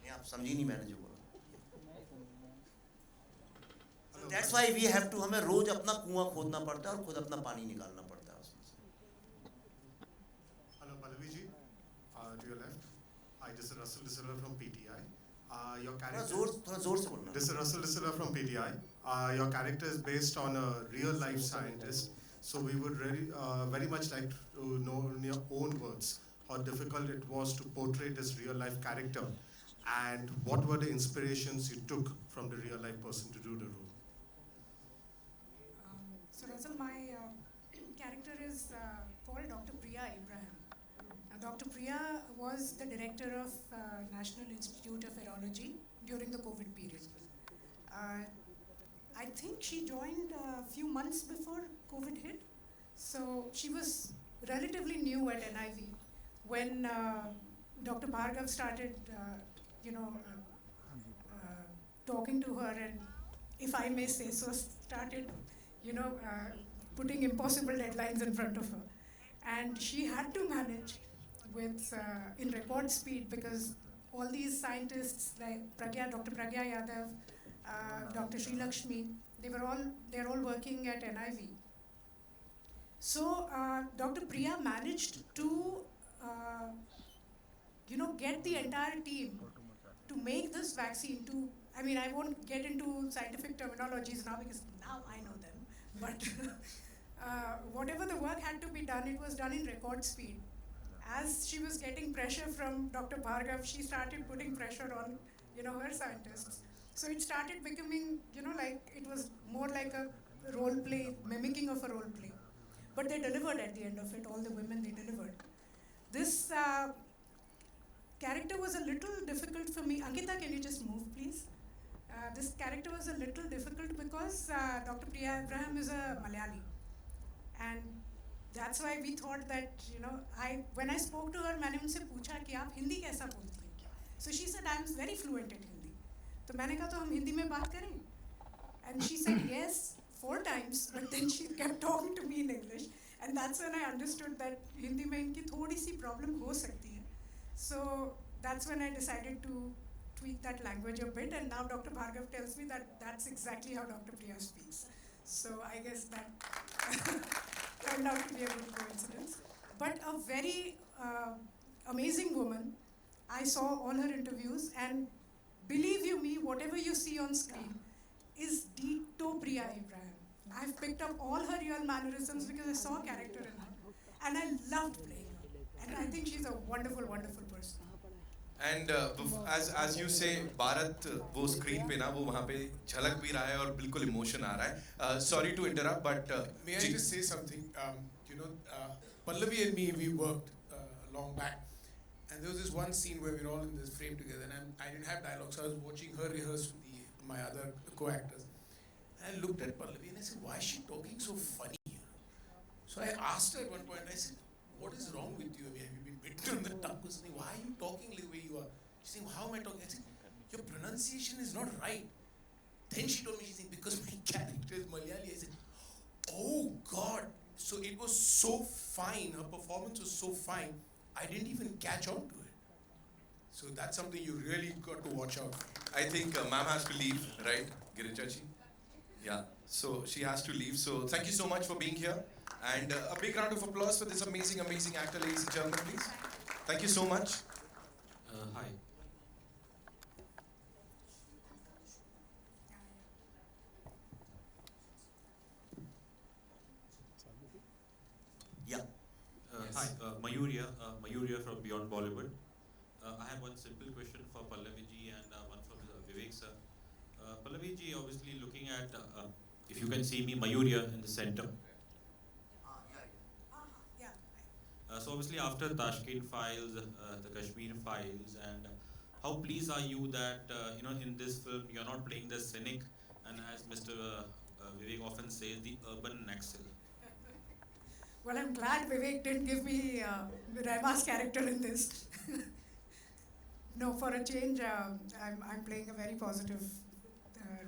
नहीं, आप समझी नहीं मैंने जो बोला। That's why we have to, हमें रोज अपना कुआं खोदना पड़ता है और खुद अपना पानी निकालना पड़ता है उसमें से। Hello Pallavi ji, to your left. Hi, this is Russell De Silva from PTI. Your character. थोड़ा जोर से बोलना। This is Russell De Silva from PTI. Your character is based on a real life scientist. So we would really, very much like to know in your own words how difficult it was to portray this real life character, and what were the inspirations you took from the real life person to do the role. So Russell, my character is called Dr. Priya Abraham. Dr. Priya was the director of National Institute of Virology during the COVID period. I think she joined a few months before COVID hit. So she was relatively new at NIV when Dr. Bhargav started, talking to her, and if I may say so, started, putting impossible deadlines in front of her. And she had to manage with, in record speed, because all these scientists like Dr. Pragya Yadav, Dr. Sri Lakshmi, they're all working at NIV. So Dr. Priya managed to, get the entire team to make this vaccine. I won't get into scientific terminologies now because now I know them. But whatever the work had to be done, it was done in record speed. As she was getting pressure from Dr. Bhargav, she started putting pressure on, her scientists. So it started becoming, like it was more like a role play, mimicking of a role play. but they delivered at the end of it. All the women, they delivered. This character was a little difficult for me. Ankita, can you just move, please? This character was a little difficult because Dr. Priya Abraham is a Malayali. And that's why we thought that, when I spoke to her, मैंने उनसे पूछा कि आप हिंदी कैसा बोलती हैं? So she said, I'm very fluent in Hindi. तो मैंने कहा तो हम हिंदी में बात करें? And she said yes 4 times, but then she kept talking to me in English. And that's when I understood that Hindi में इनकी थोड़ी सी problem हो सकती है. So that's when I decided to tweak that language a bit, and now Dr. Bhargav tells me that that's exactly how Dr. Priya speaks. So I guess that turned out to be a good coincidence. But a very amazing woman. I saw all her interviews, and believe you me, whatever you see on screen is ditto Priya Abraham. I've picked up all her real mannerisms because I saw a character in her, and I loved playing her. And I think she's a wonderful, wonderful person. And as you say, Bharat वो screen पे ना वो वहाँ पे झलक भी रहा है और बिल्कुल इमोशन आ रहा है. Sorry to interrupt, but may I just say something? Pallavi and me, we worked long back, and there was this one scene where we were all in this frame together, and I didn't have dialogue, so I was watching her rehearse with my other co-actors. And I looked at Pallavi and I said, why is she talking so funny? So I asked her at one point, I said, what is wrong with you? I mean, have you been bitten on the tongue or something? Why are you talking the way you are? She said, how am I talking? I said, your pronunciation is not right. Then she told me, she said, because my character is Malayali. I said, oh God. So it was so fine. Her performance was so fine. I didn't even catch on to it. So that's something you really got to watch out for. I think ma'am has to leave, right, Girija-ji? Yeah. So she has to leave. So thank you so much for being here. And a big round of applause for this amazing, amazing actor, ladies and gentlemen, please. Thank you so much. Hi. Yeah. Hi, Mayur from Beyond Bollywood. I have one simple question for Pallavi ji and one for Vivek sir. Pallavi ji, obviously looking at, if you can see me, Mayur in the center. So obviously after Tashkent Files, the Kashmir Files, and how pleased are you that in this film you're not playing the cynic, and as Mr. Vivek often says, the urban Naxal. Well, I'm glad Vivek didn't give me Raima's character in this. No, for a change, I'm playing a very positive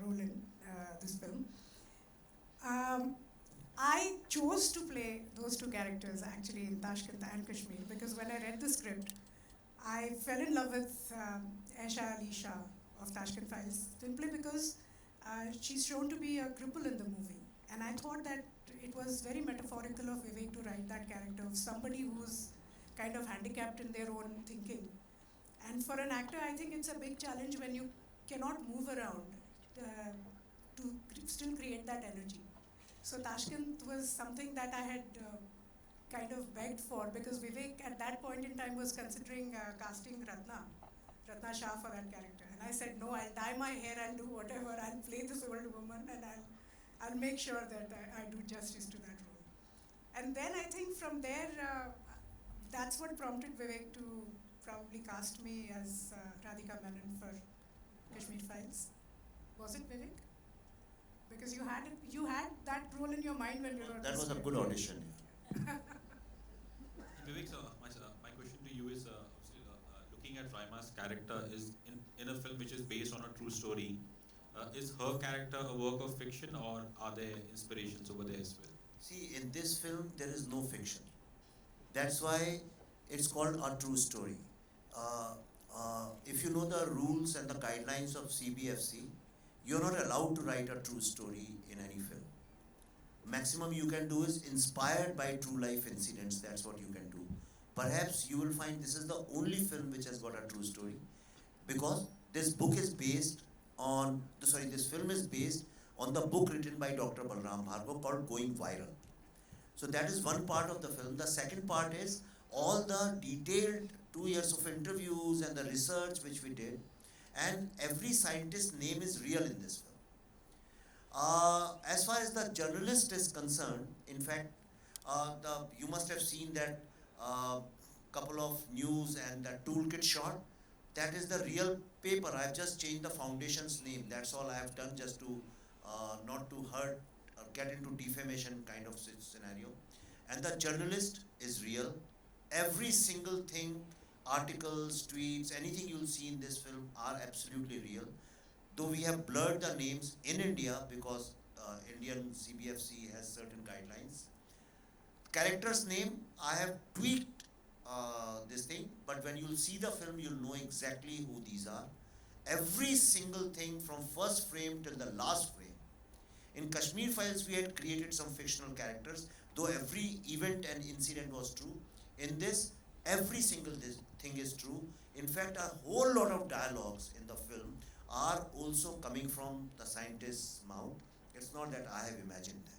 role in this film. I chose to play those 2 characters actually in Tashkent and Kashmir because when I read the script, I fell in love with Aisha Ali Shah of Tashkent Files simply because she's shown to be a cripple in the movie. And I thought that it was very metaphorical of Vivek to write that character of somebody who's kind of handicapped in their own thinking. And for an actor, I think it's a big challenge when you cannot move around to still create that energy. So Tashkent was something that I had kind of begged for because Vivek at that point in time was considering casting Ratna Shah for that character. And I said, no, I'll dye my hair, I'll do whatever, I'll play this old woman and I'll make sure that I do justice to that role. And then I think from there, that's what prompted Vivek to probably cast me as Radhika Menon for Kashmir Files. Was it Vivek? Because you had that role in your mind when you wrote That the was a script. good audition. Vivek sir, my question to you is, looking at Raima's character is in a film which is based on a true story, is her character a work of fiction or are there inspirations over there as well? See, in this film, there is no fiction. That's why it's called a true story. If you know the rules and the guidelines of CBFC, you're not allowed to write a true story in any film. Maximum you can do is inspired by true life incidents. That's what you can do. Perhaps you will find this is the only film which has got a true story because this film is based on the book written by Dr. Balram Bhargava called Going Viral. So that is one part of the film. The second part is all the detailed 2 years of interviews and the research which we did, and every scientist's name is real in this film. As far as the journalist is concerned, in fact, You must have seen that couple of news and that toolkit shot. That is the real paper. I have just changed the foundation's name. That's all I have done, just to not to hurt or get into defamation kind of scenario. And the journalist is real. Every single thing, articles, tweets, anything you'll see in this film are absolutely real. Though we have blurred the names in India because Indian CBFC has certain guidelines. Character's name, I have tweaked this thing, but when you'll see the film, you'll know exactly who these are. Every single thing from first frame till the last frame. In Kashmir Files, we had created some fictional characters, though every event and incident was true. In this, every single thing is true. In fact, a whole lot of dialogues in the film are also coming from the scientist's mouth. It's not that I have imagined them.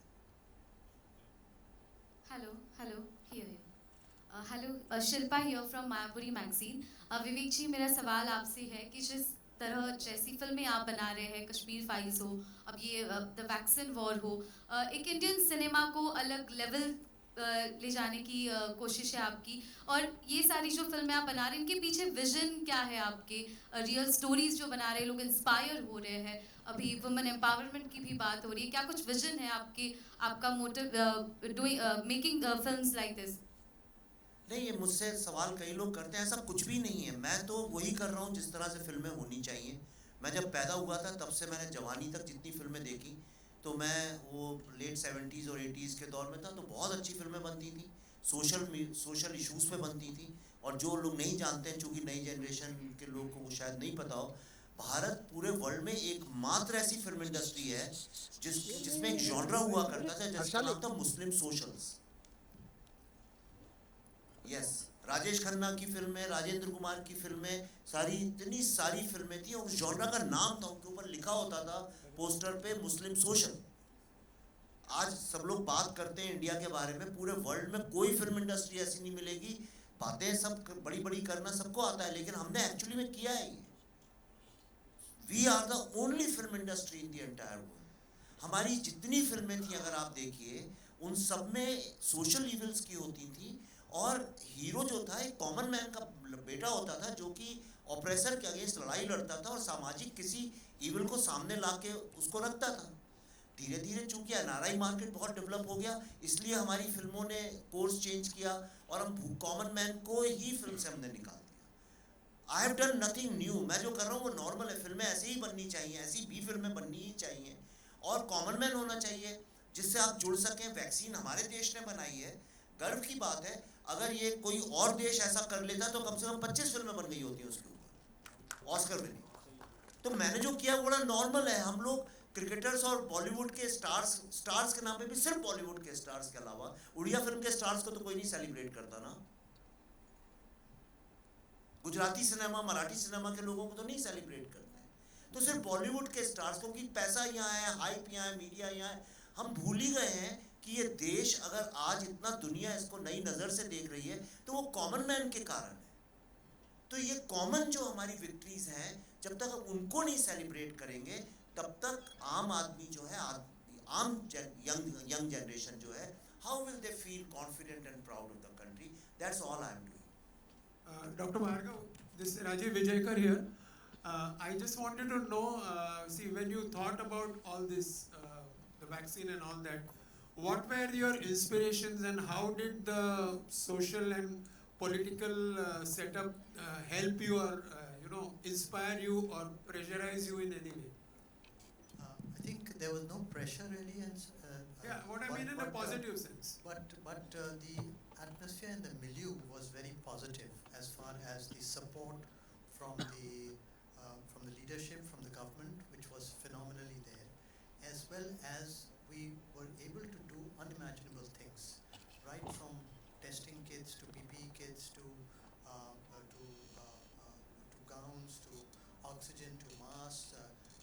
Hello, here. Hello, Shilpa here from Mayapuri magazine. विवेक जी, मेरा सवाल आपसे है कि जिस तरह जैसी फिल्में आप बना रहे हैं, कश्मीर फाइल्स हो, अब ये द वैक्सीन वॉर हो, एक इंडियन सिनेमा को अलग लेवल ले जाने की कोशिश है आपकी, और ये सारी जो फिल्में आप बना रहे हैं, इनके पीछे विजन क्या है आपके? रियल स्टोरीज जो बना रहे हैं, लोग इंस्पायर हो रहे हैं, अभी वुमेन एम्पावरमेंट की भी बात हो रही है, क्या कुछ विजन है आपका motive making films like this? नहीं, ये मुझसे सवाल कई लोग करते हैं, ऐसा कुछ भी नहीं है. मैं तो वही कर रहा हूँ जिस तरह से फिल्में होनी चाहिए. मैं जब पैदा हुआ था तब से मैंने जवानी तक जितनी फिल्में देखी, तो मैं वो लेट 70s और 80s के दौर में था, तो बहुत अच्छी फिल्में बनती थी, सोशल इश्यूज़ पे बनती थी. और जो लोग नहीं जानते हैं, चूँकि नई जनरेशन के लोग को शायद नहीं पता हो, भारत पूरे वर्ल्ड में एकमात्र ऐसी फिल्म इंडस्ट्री है जिसमें एक जॉनरा हुआ करता था जिसका नाम था मुस्लिम सोशल्स. यस, राजेश खन्ना की फिल्में, राजेंद्र कुमार की फिल्में, इतनी सारी फिल्में थी, और उस जॉनरा का नाम था, उनके ऊपर लिखा होता था पोस्टर पे मुस्लिम सोशल. आज सब लोग बात करते हैं इंडिया के बारे में, पूरे वर्ल्ड में कोई फिल्म इंडस्ट्री ऐसी नहीं मिलेगी. बातें सब बड़ी बड़ी करना सबको आता है, लेकिन हमने एक्चुअली में किया है ये. We are the only film industry in the entire world. हमारी जितनी फिल्में थी, अगर आप देखिए, उन सब में सोशल इवल्स की होती थी, और हीरो जो था एक कॉमन मैन का बेटा होता था, जो कि ऑपरेसर के अगेंस्ट लड़ाई लड़ता था और सामाजिक किसी इवल को सामने ला के उसको रखता था. धीरे धीरे चूंकि एनआरआई मार्केट बहुत डेवलप हो गया, इसलिए हमारी फिल्मों ने कोर्स चेंज किया और हम कॉमन मैन को ही फिल्म से हमने निकाल दिया. I have done nothing new. मैं जो कर रहा हूँ वो नॉर्मल है. फिल्में ऐसे ही बननी चाहिए, ऐसी भी फिल्में बननी ही चाहिए, और कॉमन मैन होना चाहिए जिससे आप जुड़ सकें. वैक्सीन हमारे देश ने बनाई है, गर्व की बात है. अगर ये कोई और देश ऐसा कर लेता तो कम से कम 25 फिल्में बन गई होती हैं उसके ऊपर, ऑस्कर विनिंग. तो मैंने जो किया वो बड़ा नॉर्मल है. हम लोग क्रिकेटर्स और बॉलीवुड के स्टार्स के नाम पे भी, सिर्फ बॉलीवुड के स्टार्स के अलावा उड़िया फिल्म के स्टार्स को तो कोई नहीं सेलिब्रेट करता ना. गुजराती सिनेमा, मराठी सिनेमा के लोगों को तो नहीं सेलिब्रेट करते हैं. तो सिर्फ बॉलीवुड के स्टार्स, क्योंकि पैसा यहाँ है, हाइप यहाँ है, मीडिया यहाँ है. हम भूल ही गए हैं कि ये देश अगर आज इतना दुनिया इसको नई नज़र से देख रही है तो वो कॉमन मैन के कारण है. तो ये कॉमन जो हमारी विक्ट्रीज हैं, जब तक हम उनको नहीं सेलिब्रेट करेंगे, तब तक आम आदमी जो है, यंग जनरेशन जो है, how will they feel confident and proud of the country. That's all I am doing. Dr. Bhargav, this is Rajiv Vijayakar here. I just wanted to know, see, when you thought about all this, the vaccine and all that, what were your inspirations and how did the social and political setup help you or inspire you or pressurize you in any way? I think there was no pressure really, and yeah, what I mean in a positive sense. But the atmosphere and the milieu was very positive as far as the support from the leadership, from the government, which was phenomenally there, as well as we were able to do unimaginable things, right from testing kits to PPE kits to gowns to oxygen to masks,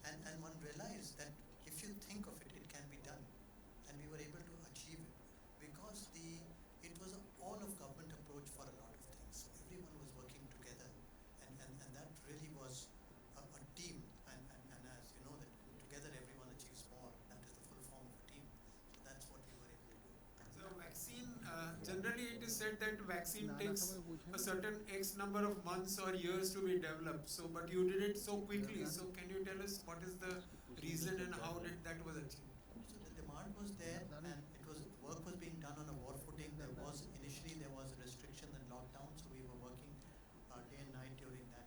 and one realized that if you think of it, it can be done, and we were able to achieve it because it was an all of government approach for a lot of things. Everyone was working together, and that really was a team, and as you know that together everyone achieves more. That is the full form of a team. So that's what we were able to do. So vaccine said that vaccine takes a certain X number of months or years to be developed. So, but you did it so quickly. So, can you tell us what is the reason and how did that was achieved? So the demand was there, and work was being done on a war footing. Initially there was a restriction and lockdown, so we were working day and night during the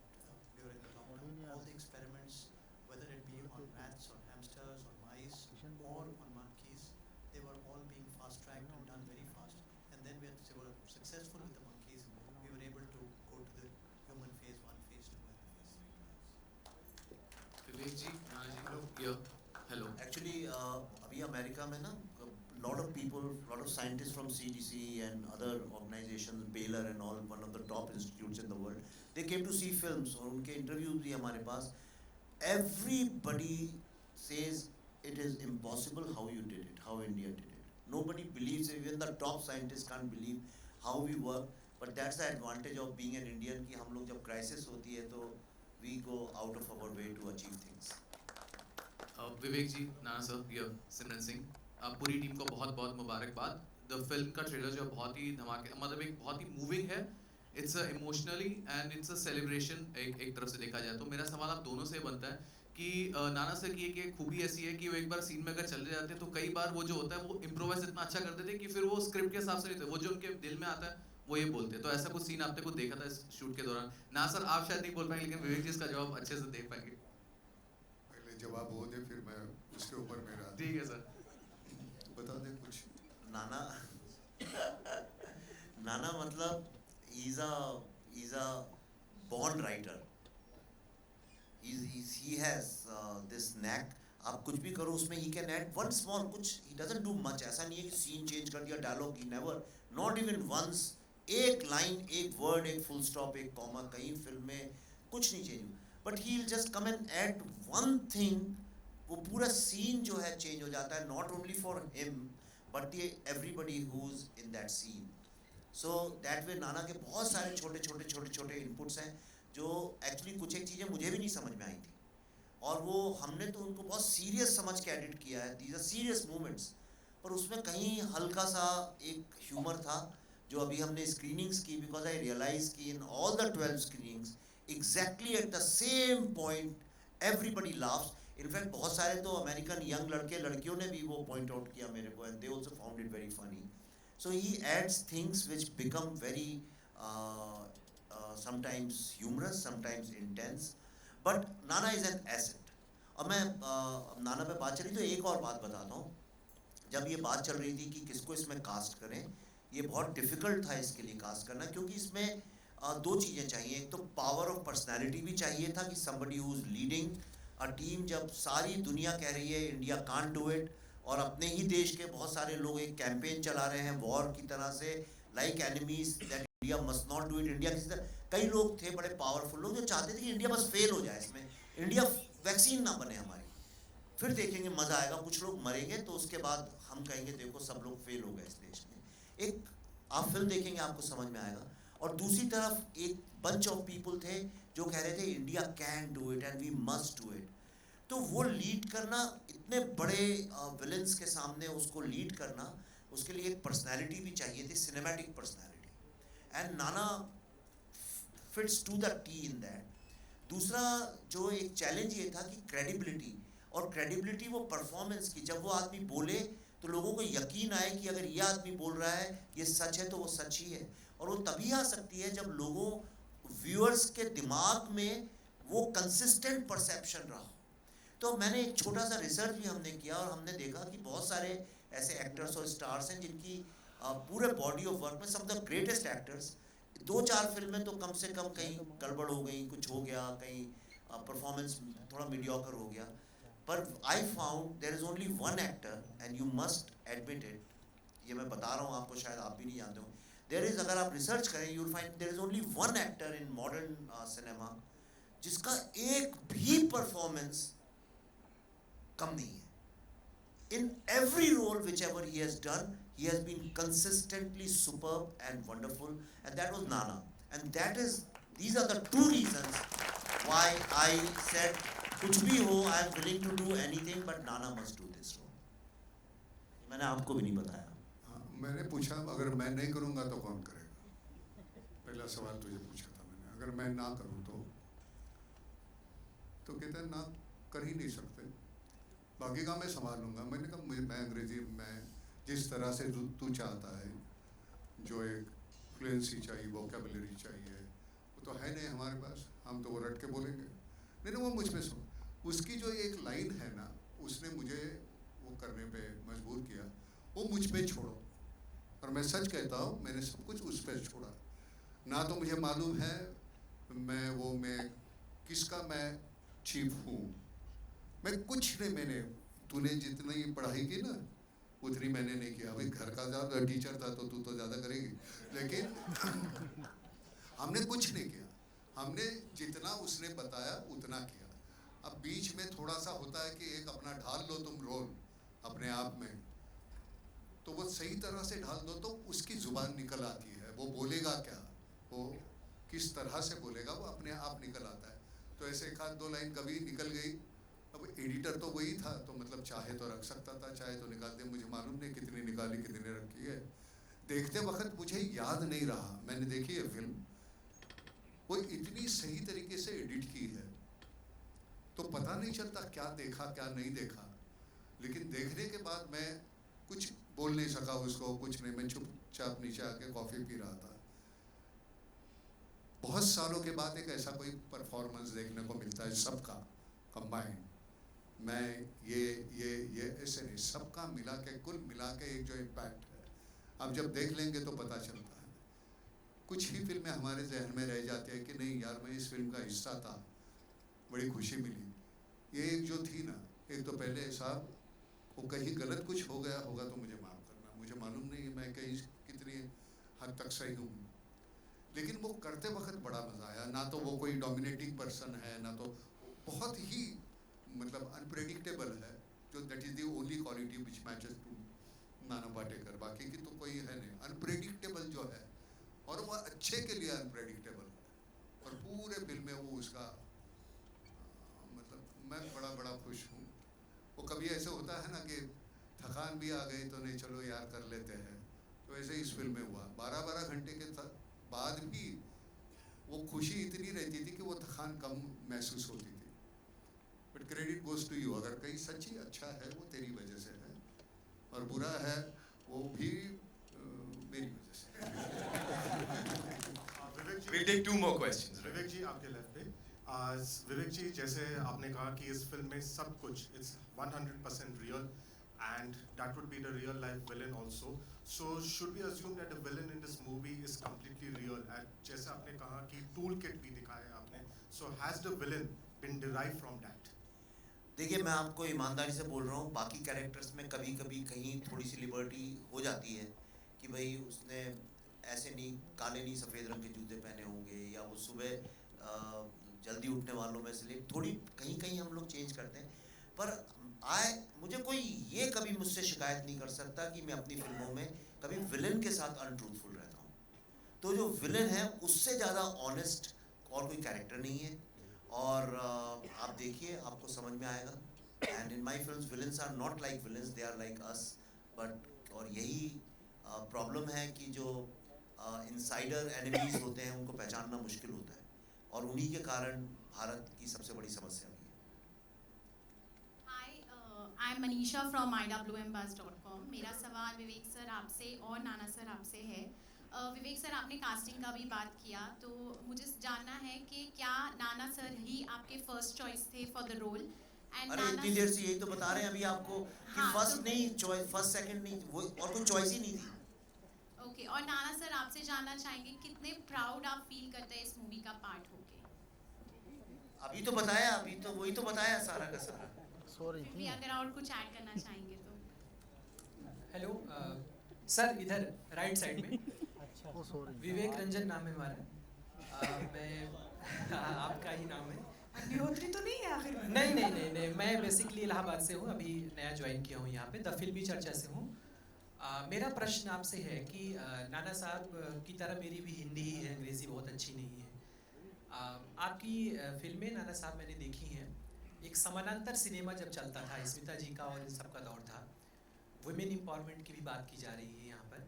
lockdown. All the experiments, whether it be on rats or hamsters or mice or on monkeys, they were all being fast-tracked and done very fast. And then we were successful with the monkeys. We were able to go to the human phase 1, phase 2, and phase 3 trials. Vivek ji, hello. Actually, अभी America में ना lot of people, lot of scientists from CDC and other organizations, Baylor and all, one of the top institutes in the world, they came to see films और उनके interviews भी हमारे पास. Everybody says it is impossible how you did it, how India did it. Nobody believes it. Even the top scientists can't believe how we work. But that's the advantage of being an Indian कि हम लोग जब crisis होती है तो we go out of our way to achieve things. Vivek ji, Nana sir, सिमरन सिंह, पूरी team को बहुत बहुत मुबारकबाद. द फिल्म का ट्रेलर जो बहुत ही धमाके, मतलब एक बहुत ही मूविंग है. It's emotionally and it's a celebration एक तरफ से देखा जाए तो. मेरा सवाल आप दोनों से बनता है कि नाना सर की एक खूबी ऐसी है कि वो एक बार सीन में अगर चले जाते हैं तो कई बार वो जो होता है वो इम्प्रोवाइज इतना अच्छा करते थे कि फिर वो स्क्रिप्ट के हिसाब से नहीं थे, वो जो उनके दिल में आता है वो ये बोलते हैं. तो ऐसा कुछ सीन आपने को देखा था इस शूट के दौरान? ना सर आप शायद नहीं बोल पाएंगे, लेकिन विवेक जी इसका जवाब अच्छे से दे पाएंगे. पहले जवाब हो दे फिर मैं उसके ऊपर मेरा. ठीक है सर, बता दे कुछ. नाना मतलब he's a born writer. He has this knack. आप कुछ भी करो उसमें he can add one small कुछ. He doesn't do much. ऐसा नहीं है कि सीन चेंज कर दिया, डायलॉग ही never, not even once. एक लाइन, एक वर्ड, एक फुल स्टॉप, एक कॉमा, कहीं फिल्म में कुछ नहीं change. But he'll just come and add one thing. वो पूरा सीन जो है चेंज हो जाता है, not only for him but everybody who's in that scene. So that way नाना के बहुत सारे छोटे इनपुट्स हैं जो एक्चुअली कुछ एक चीज़ें मुझे भी नहीं समझ में आई थी और वो हमने तो उनको बहुत सीरियस समझ के एडिट किया है. दीज आर सीरियस मोमेंट्स, पर उसमें कहीं हल्का सा एक ह्यूमर था जो अभी हमने स्क्रीनिंग्स की. बिकॉज आई रियलाइज की in all the 12 screenings exactly at the same point everybody laughs. In fact बहुत सारे तो अमेरिकन यंग लड़के लड़कियों ने भी वो पॉइंट आउट किया मेरे को, and they also found it very funny. So he adds things which become very sometimes humorous, sometimes intense. But Nana is an asset. अब मैं नाना पे बात चल रही तो एक और बात बताता हूँ. जब ये बात चल रही थी कि किसको इसमें कास्ट करें, ये बहुत डिफ़िकल्ट था इसके लिए कास्ट करना, क्योंकि इसमें दो चीज़ें चाहिए. एक तो पावर ऑफ पर्सनैलिटी भी चाहिए था कि somebody who is leading a team. जब सारी दुनिया कह रही है इंडिया can't do it, और अपने ही देश के बहुत सारे लोग एक कैंपेन चला रहे हैं वॉर की तरह से, like enemies that India must not do it. India किसी तरह, कई लोग थे बड़े पावरफुल लोग जो चाहते थे कि इंडिया बस फेल हो जाए, इसमें इंडिया वैक्सीन ना बने हमारी, फिर देखेंगे मज़ा आएगा. कुछ लोग मरेंगे तो उसके बाद हम कहेंगे देखो सब लोग फेल हो गए इस देश में. एक आप फिल्म देखेंगे आपको समझ में आएगा. और दूसरी तरफ एक बंच ऑफ पीपल थे जो कह रहे थे India can do it and we must do it. तो वो लीड करना, इतने बड़े विलन्स के सामने उसको लीड करना, उसके लिए एक पर्सनालिटी भी चाहिए थी, cinematic personality. And Nana fits to the T in that. दूसरा जो एक चैलेंज ये था कि क्रेडिबिलिटी, और क्रेडिबिलिटी वो परफॉर्मेंस की. जब वो आदमी बोले तो लोगों को यकीन आए कि अगर ये आदमी बोल रहा है ये सच है तो वो सच ही है. और वो तभी आ सकती है जब लोगों, व्यूअर्स के दिमाग में वो कंसिस्टेंट परसेप्शन रहा. तो मैंने एक छोटा सा रिसर्च भी हमने किया और हमने देखा कि बहुत सारे ऐसे एक्टर्स और स्टार्स हैं जिनकी पूरे बॉडी ऑफ वर्क में सम द ग्रेटेस्ट एक्टर्स 2-4 फिल्में तो कम से कम कहीं गड़बड़ हो गई, कुछ हो गया, कहीं परफॉर्मेंस थोड़ा मीडियोकर हो गया. पर I found there is only one actor and you must admit it, ये मैं बता रहा हूँ आपको, शायद आप भी नहीं जानते हो. देयर इज़, अगर आप रिसर्च करें you will find there is only one actor in modern cinema जिसका एक भी परफॉर्मेंस कम नहीं है. In every role whichever he has done, he has been consistently superb and wonderful, and that was Nana. And these are the two reasons why I said, कुछ भी हो, I am willing to do anything, but Nana must do this role. मैंने आपको भी नहीं बताया. मैंने पूछा अगर मैं नहीं करूँगा तो कौन करेगा? पहला सवाल तुझे पूछा था मैंने, अगर मैं ना करूं तो कहते हैं ना कर ही नहीं सकते, बाकी का मैं संभाल लूँगा। मैंने कहा मैं अंग्रेजी में जिस तरह से तू चाहता है, जो एक फ्लुएंसी चाहिए, वोकेबलरी चाहिए, वो तो है नहीं हमारे पास, हम तो वो रट के बोलेंगे। नहीं वो मुझ में सुन, उसकी जो एक लाइन है ना, उसने मुझे वो करने पे मजबूर किया, वो मुझ पे छोड़ो। और मैं सच कहता हूँ, मैंने सब कुछ उस पर छोड़ा। ना तो मुझे मालूम है मैं किसका मैं चीफ हूँ, मैं कुछ नहीं, मैंने तूने जितनी पढ़ाई की ना उतनी मैंने नहीं किया। भाई घर का ज़्यादा टीचर था तो तू तो ज़्यादा करेगी, लेकिन हमने कुछ नहीं किया, हमने जितना उसने बताया उतना किया। अब बीच में थोड़ा सा होता है कि एक अपना ढाल लो तुम रोल अपने आप में, तो वो सही तरह से ढाल दो तो उसकी ज़ुबान निकल आती है, वो बोलेगा क्या, वो किस तरह से बोलेगा, वो अपने आप निकल आता है। तो ऐसे एक आध दो लाइन कभी निकल गई। अब एडिटर तो वही था, तो मतलब चाहे तो रख सकता था, चाहे तो निकाल दे, मुझे मालूम नहीं कितनी निकाली कितनी रखी है। देखते वक्त मुझे याद नहीं रहा, मैंने देखी है फिल्म, वो इतनी सही तरीके से एडिट की है तो पता नहीं चलता क्या देखा क्या नहीं देखा। लेकिन देखने के बाद मैं कुछ बोल नहीं सका उसको, कुछ नहीं, मैं चुपचाप नीचे आके कॉफ़ी पी रहा था। बहुत सालों के बाद एक ऐसा कोई परफॉर्मेंस देखने को मिलता है सबका कंबाइंड, मैं ये ऐसे नहीं, सबका मिला के, कुल मिला के एक जो इम्पैक्ट है, अब जब देख लेंगे तो पता चलता है। कुछ ही फिल्में हमारे जहन में रह जाती है कि नहीं यार मैं इस फिल्म का हिस्सा था, बड़ी खुशी मिली। ये एक जो थी ना, एक तो पहले साहब वो कहीं गलत कुछ हो गया होगा तो मुझे माफ़ करना, मुझे मालूम नहीं मैं कहीं कितनी हद तक सही हूँ, लेकिन वो करते वक्त बड़ा मज़ा आया। ना तो वो कोई डोमिनेटिंग पर्सन है, ना तो बहुत ही मतलब अनप्रेडिक्टेबल है, जो that is the only quality which matches to Nana Patekar, बाकी की तो कोई है नहीं। अनप्रेडिक्टेबल जो है, और वो अच्छे के लिए अनप्रेडिक्टेबल है, और पूरे फिल्म में वो उसका मतलब मैं बड़ा खुश हूँ। वो कभी ऐसे होता है ना कि थकान भी आ गई तो नहीं चलो यार कर लेते हैं, तो ऐसे इस फिल्म में हुआ। 12 घंटे के बाद भी वो खुशी इतनी रहती थी कि वो थकान कम महसूस होती थी। But credit goes to you, अगर कहीं सच्ची अच्छा है वो तेरी वजह से है, और बुरा है वो भी मेरी वजह से। We'll take 2 more questions. विवेक जी आपके लेफ्ट पे। विवेक जी, जैसे आपने कहा कि इस फिल्म में सब कुछ it's 100% real and that would be the real life villain also. So should we assume that the villain in this movie is completely real? And जैसे आपने कहा कि tool kit भी दिखाया आपने, so has the villain been derived from that? देखिए मैं आपको ईमानदारी से बोल रहा हूँ, बाकी कैरेक्टर्स में कभी कभी कहीं थोड़ी सी लिबर्टी हो जाती है कि भाई उसने ऐसे नहीं, काले नहीं सफ़ेद रंग के जूते पहने होंगे, या वो सुबह जल्दी उठने वालों में से थोड़ी कहीं हम लोग चेंज करते हैं। पर मुझे कोई ये कभी मुझसे शिकायत नहीं कर सकता कि मैं अपनी फिल्मों में कभी विलन के साथ अनट्रूथफुल रहता हूँ। तो जो विलन है उससे ज़्यादा ऑनेस्ट और कोई कैरेक्टर नहीं है, और आप देखिए आपको समझ में आएगा। And in my films villains are not like villains, they are like us. But और यही प्रॉब्लम है कि जो इनसाइडर एनिमीज होते हैं उनको पहचानना मुश्किल होता है, और उन्हीं के कारण भारत की सबसे बड़ी समस्या भी है। I am Manisha from idwmbuzz.com। मेरा सवाल विवेक सर आपसे और नाना सर आपसे है। विवेक सर आपने कास्टिंग का भी बात किया, तो मुझे जानना है कि क्या नाना सर ही आपके फर्स्ट चॉइस थे फॉर द रोल? अरे इतनी देर से यही तो बता रहे हैं अभी आपको कि फर्स्ट नहीं, चॉइस फर्स्ट सेकंड नहीं, वो और कोई चॉइस ही नहीं थी। ओके, और नाना सर आपसे जानना चाहेंगे कितने प्राउड आप फील करते हैं इस मूवी का पार्ट होके? अभी तो बताया, अभी तो वही तो बताया सारा का सारा। भी अगर और कुछ ऐड करना चाहेंगे तो। हेलो सर, इधर राइट साइड में विवेक रंजन नाम है हमारा। मैं आपका ही नाम है। अग्निहोत्री तो नहीं है आखिर? नहीं, मैं बेसिकली इलाहाबाद से हूँ, अभी नया ज्वाइन किया हूँ यहाँ पे, द फिल्मी चर्चा से हूँ। मेरा प्रश्न आपसे है कि नाना साहब की तरह मेरी भी हिंदी ही है, अंग्रेज़ी बहुत अच्छी नहीं है। आपकी फिल्में नाना साहब मैंने देखी हैं। एक समानांतर सिनेमा जब चलता था, स्मिता जी का और इन सब का दौर था, वुमेन एम्पावरमेंट की भी बात की जा रही है यहाँ पर,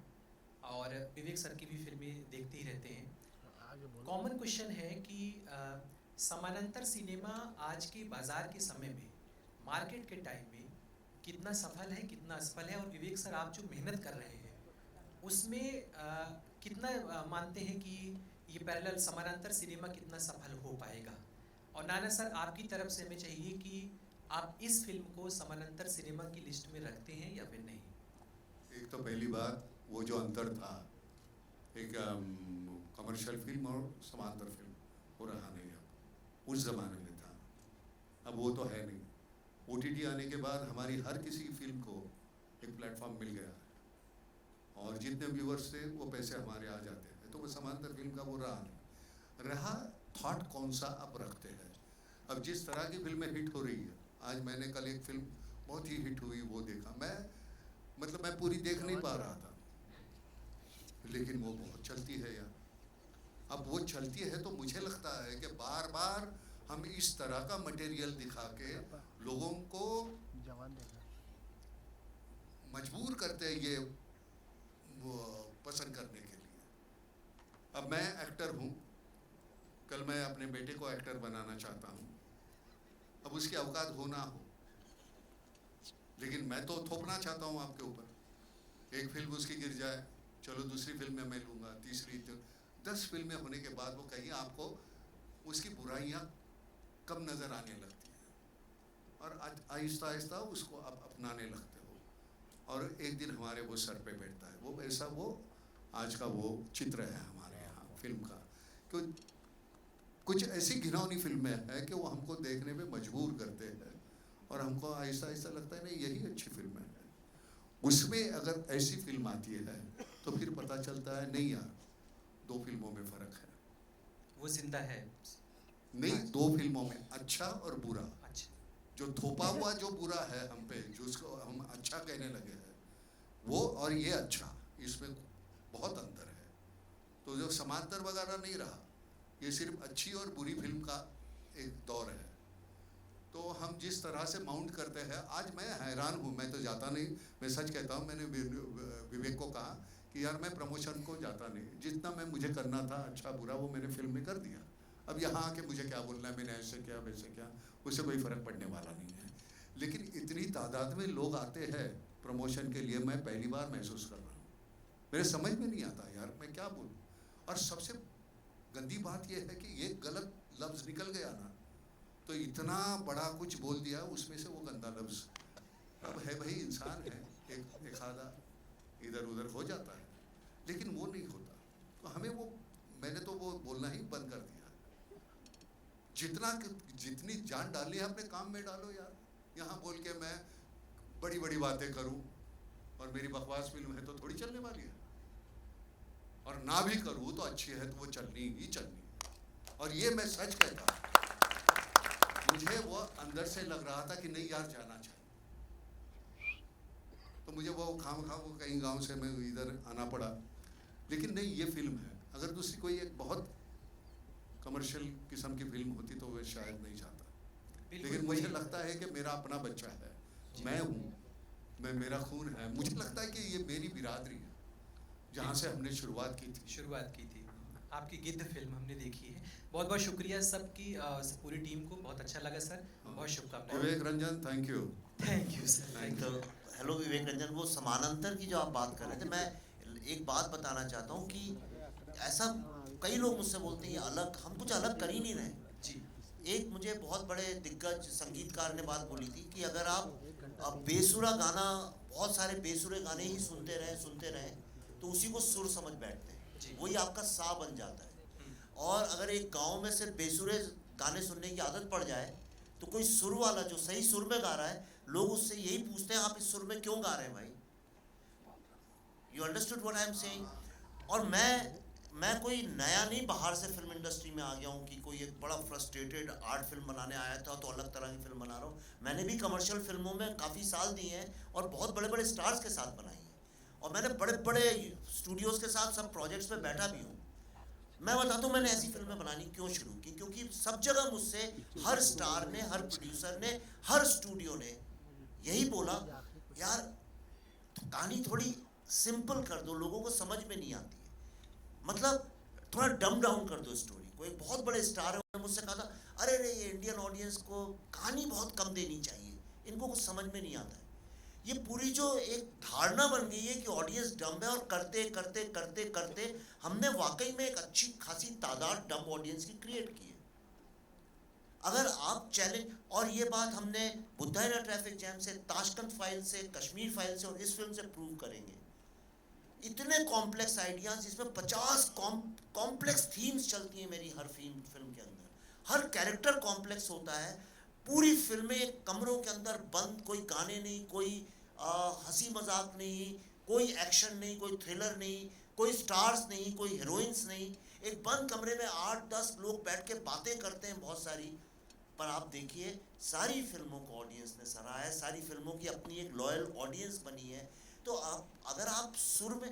और विवेक सर की भी फिल्में देखते ही रहते हैं। कॉमन क्वेश्चन है कि समानांतर सिनेमा आज के बाजार के समय में, मार्केट के टाइम में कितना सफल है, कितना असफल है, और विवेक सर आप जो मेहनत कर रहे हैं उसमें कितना मानते हैं कि ये पैरेलल समानांतर सिनेमा कितना सफल हो पाएगा? और नाना सर आपकी तरफ से हमें चाहिए कि आप इस फिल्म को समानांतर सिनेमा की लिस्ट में रखते हैं या फिर नहीं? एक तो पहली बात, वो जो अंतर था एक कमर्शियल फिल्म और समांतर फिल्म, वो रहा नहीं अब। उस ज़माने में था, अब वो तो है नहीं। OTT आने के बाद हमारी हर किसी फिल्म को एक प्लेटफॉर्म मिल गया है और जितने व्यूअर्स थे वो पैसे हमारे आ जाते हैं, तो वो समांतर फिल्म का वो रहा नहीं। रहा थॉट कौन सा अब रखते हैं। अब जिस तरह की फिल्में हिट हो रही है, आज मैंने कल एक फिल्म बहुत ही हिट हुई वो देखा, मैं पूरी देख नहीं पा रहा था, लेकिन वो बहुत चलती है यार। अब वो चलती है तो मुझे लगता है कि बार बार हम इस तरह का मटेरियल दिखा के लोगों को मजबूर करते हैं ये वो पसंद करने के लिए। अब मैं एक्टर हूँ, कल मैं अपने बेटे को एक्टर बनाना चाहता हूँ, अब उसकी औकात हो ना हो, लेकिन मैं तो थोपना चाहता हूँ आपके ऊपर। एक फिल्म उसकी गिर जाए, चलो दूसरी फिल्म में मैं लूँगा, तीसरी 10 फिल्में होने के बाद वो कहीं आपको उसकी बुराइयाँ कम नज़र आने लगती हैं और आहिस्ता आहिस्ता उसको आप अपनाने लगते हो और एक दिन हमारे वो सर पे बैठता है। वो ऐसा वो आज का वो चित्र है हमारे यहाँ फिल्म का, कि कुछ ऐसी घिनौनी फिल्में हैं कि वो हमको देखने पे मजबूर करते हैं और हमको आहिस्ता आहिस्ता लगता है नहीं यही अच्छी फिल्म है। उसमें अगर ऐसी फिल्म आती है तो फिर पता चलता है नहीं यार, 2 फिल्मों में फ़र्क है, वो जिंदा है नहीं। 2 फिल्मों में अच्छा और बुरा, अच्छा जो थोपा हुआ जो बुरा है हम पे, जो उसको हम अच्छा कहने लगे हैं, वो और ये अच्छा, इसमें बहुत अंतर है। तो जो समांतर वगैरह नहीं रहा, ये सिर्फ अच्छी और बुरी फिल्म का एक दौर है। तो हम जिस तरह से माउंट करते हैं, आज मैं हैरान हूँ, मैं तो जाता नहीं, मैं सच कहता हूँ। मैंने विवेक को कहा कि यार मैं प्रमोशन को जाता नहीं, जितना मैं मुझे करना था अच्छा बुरा वो मैंने फिल्म में कर दिया। अब यहाँ आके मुझे क्या बोलना है, मैंने ऐसे क्या वैसे क्या, उससे कोई फ़र्क पड़ने वाला नहीं है। लेकिन इतनी तादाद में लोग आते हैं प्रमोशन के लिए, मैं पहली बार महसूस कर रहा हूँ। मेरे समझ में नहीं आता यार मैं क्या बोलूँ। और सबसे गंदी बात यह है कि ये गलत लफ्ज़ निकल गया ना, तो इतना बड़ा कुछ बोल दिया उसमें से वो गंदा लफ्ज़। अब है भाई, इंसान है, एक आधा इधर उधर हो जाता है, लेकिन वो नहीं होता। तो हमें वो, मैंने तो वो बोलना ही बंद कर दिया। जितनी जान डालनी है अपने काम में डालो यार। यहाँ बोल के मैं बड़ी बड़ी बातें करूँ और मेरी बकवास फिल्म है तो थोड़ी चलने वाली है, और ना भी करूँ तो अच्छी है तो वो चलनी ही चलनी। और ये मैं सच कहता हूँ, मुझे वो अंदर से लग रहा था कि नहीं यार जाना चाहिए, तो मुझे वो खाम वो कहीं गांव से मैं इधर आना पड़ा। लेकिन नहीं, ये फिल्म है। अगर दूसरी कोई एक बहुत कमर्शियल किस्म की फिल्म होती तो वो शायद नहीं चाहता। लेकिन मुझे लगता है कि मेरा अपना बच्चा है, मैं हूँ, मेरा खून है। मुझे लगता है कि ये मेरी बिरादरी है, जहाँ से हमने शुरुआत की थी। आपकी गिद्ध फिल्म हमने देखी है। बहुत बहुत शुक्रिया सबकी, पूरी टीम को बहुत अच्छा लगा सर, बहुत शुभकामनाएं। विवेक रंजन, थैंक यू सर। तो हेलो विवेक रंजन, वो समानांतर की जो आप बात कर रहे थे, मैं एक बात बताना चाहता हूँ कि ऐसा कई लोग मुझसे बोलते हैं अलग, हम कुछ अलग कर ही नहीं रहे जी। एक मुझे बहुत बड़े दिग्गज संगीतकार ने बात बोली थी कि अगर आप बेसुरा गाना, बहुत सारे बेसुरे गाने ही सुनते रहें तो उसी को सुर समझ बैठते हैं, वही आपका सा बन जाता है। और अगर एक गांव में सिर्फ बेसुरे गाने सुनने की आदत पड़ जाए तो कोई सुर वाला जो सही सुर में गा रहा है, लोग उससे यही पूछते हैं आप इस सुर में क्यों गा रहे हैं भाई। You understood what I am saying. और मैं कोई नया नहीं बाहर से फिल्म इंडस्ट्री में आ गया हूँ कि कोई एक बड़ा फ्रस्ट्रेटेड आर्ट फिल्म बनाने आया था तो अलग तरह की फिल्म बना रहा हूँ। मैंने भी कमर्शियल फिल्मों में काफ़ी साल दिए हैं और बहुत बड़े बड़े स्टार्स के साथ बनाई है, और मैंने बड़े बड़े स्टूडियोज़ के साथ सब प्रोजेक्ट्स में बैठा भी हूँ। मैं बताता हूँ मैंने ऐसी फिल्में बनानी क्यों शुरू की, क्योंकि सब जगह मुझसे हर स्टार ने, हर प्रोड्यूसर ने, हर स्टूडियो ने यही बोला, यार कहानी थोड़ी सिंपल कर दो, लोगों को समझ में नहीं आती है। मतलब थोड़ा डम डाउन कर दो स्टोरी को। एक बहुत बड़े स्टार है, उन्होंने मुझसे कहा था, अरे रे ये इंडियन ऑडियंस को कहानी बहुत कम देनी चाहिए, इनको कुछ समझ में नहीं आता है। ये पूरी जो एक धारणा बन गई है कि ऑडियंस डम है, और करते करते करते करते हमने वाकई में एक अच्छी खासी तादाद डम ऑडियंस की क्रिएट की है। अगर आप चैलेंज, और ये बात हमने बुद्धा इन ट्रैफिक जैम से, ताशकंद फाइल से, कश्मीर फाइल से और इस फिल्म से प्रूव करेंगे। इतने कॉम्प्लेक्स आइडियाज जिसमें 50 कॉम्प्लेक्स थीम्स चलती हैं मेरी हर फिल्म के अंदर, हर कैरेक्टर कॉम्प्लेक्स होता है। पूरी फिल्में कमरों के अंदर बंद, कोई गाने नहीं, कोई हंसी मजाक नहीं, कोई एक्शन नहीं, कोई थ्रिलर नहीं, कोई स्टार्स नहीं, कोई हीरोइंस नहीं। एक बंद कमरे में 8-10 लोग बैठ के बातें करते हैं बहुत सारी, पर आप देखिए सारी फिल्मों को ऑडियंस ने सराहा है, सारी फिल्मों की अपनी एक लॉयल ऑडियंस बनी है। तो आप अगर आप सुर में,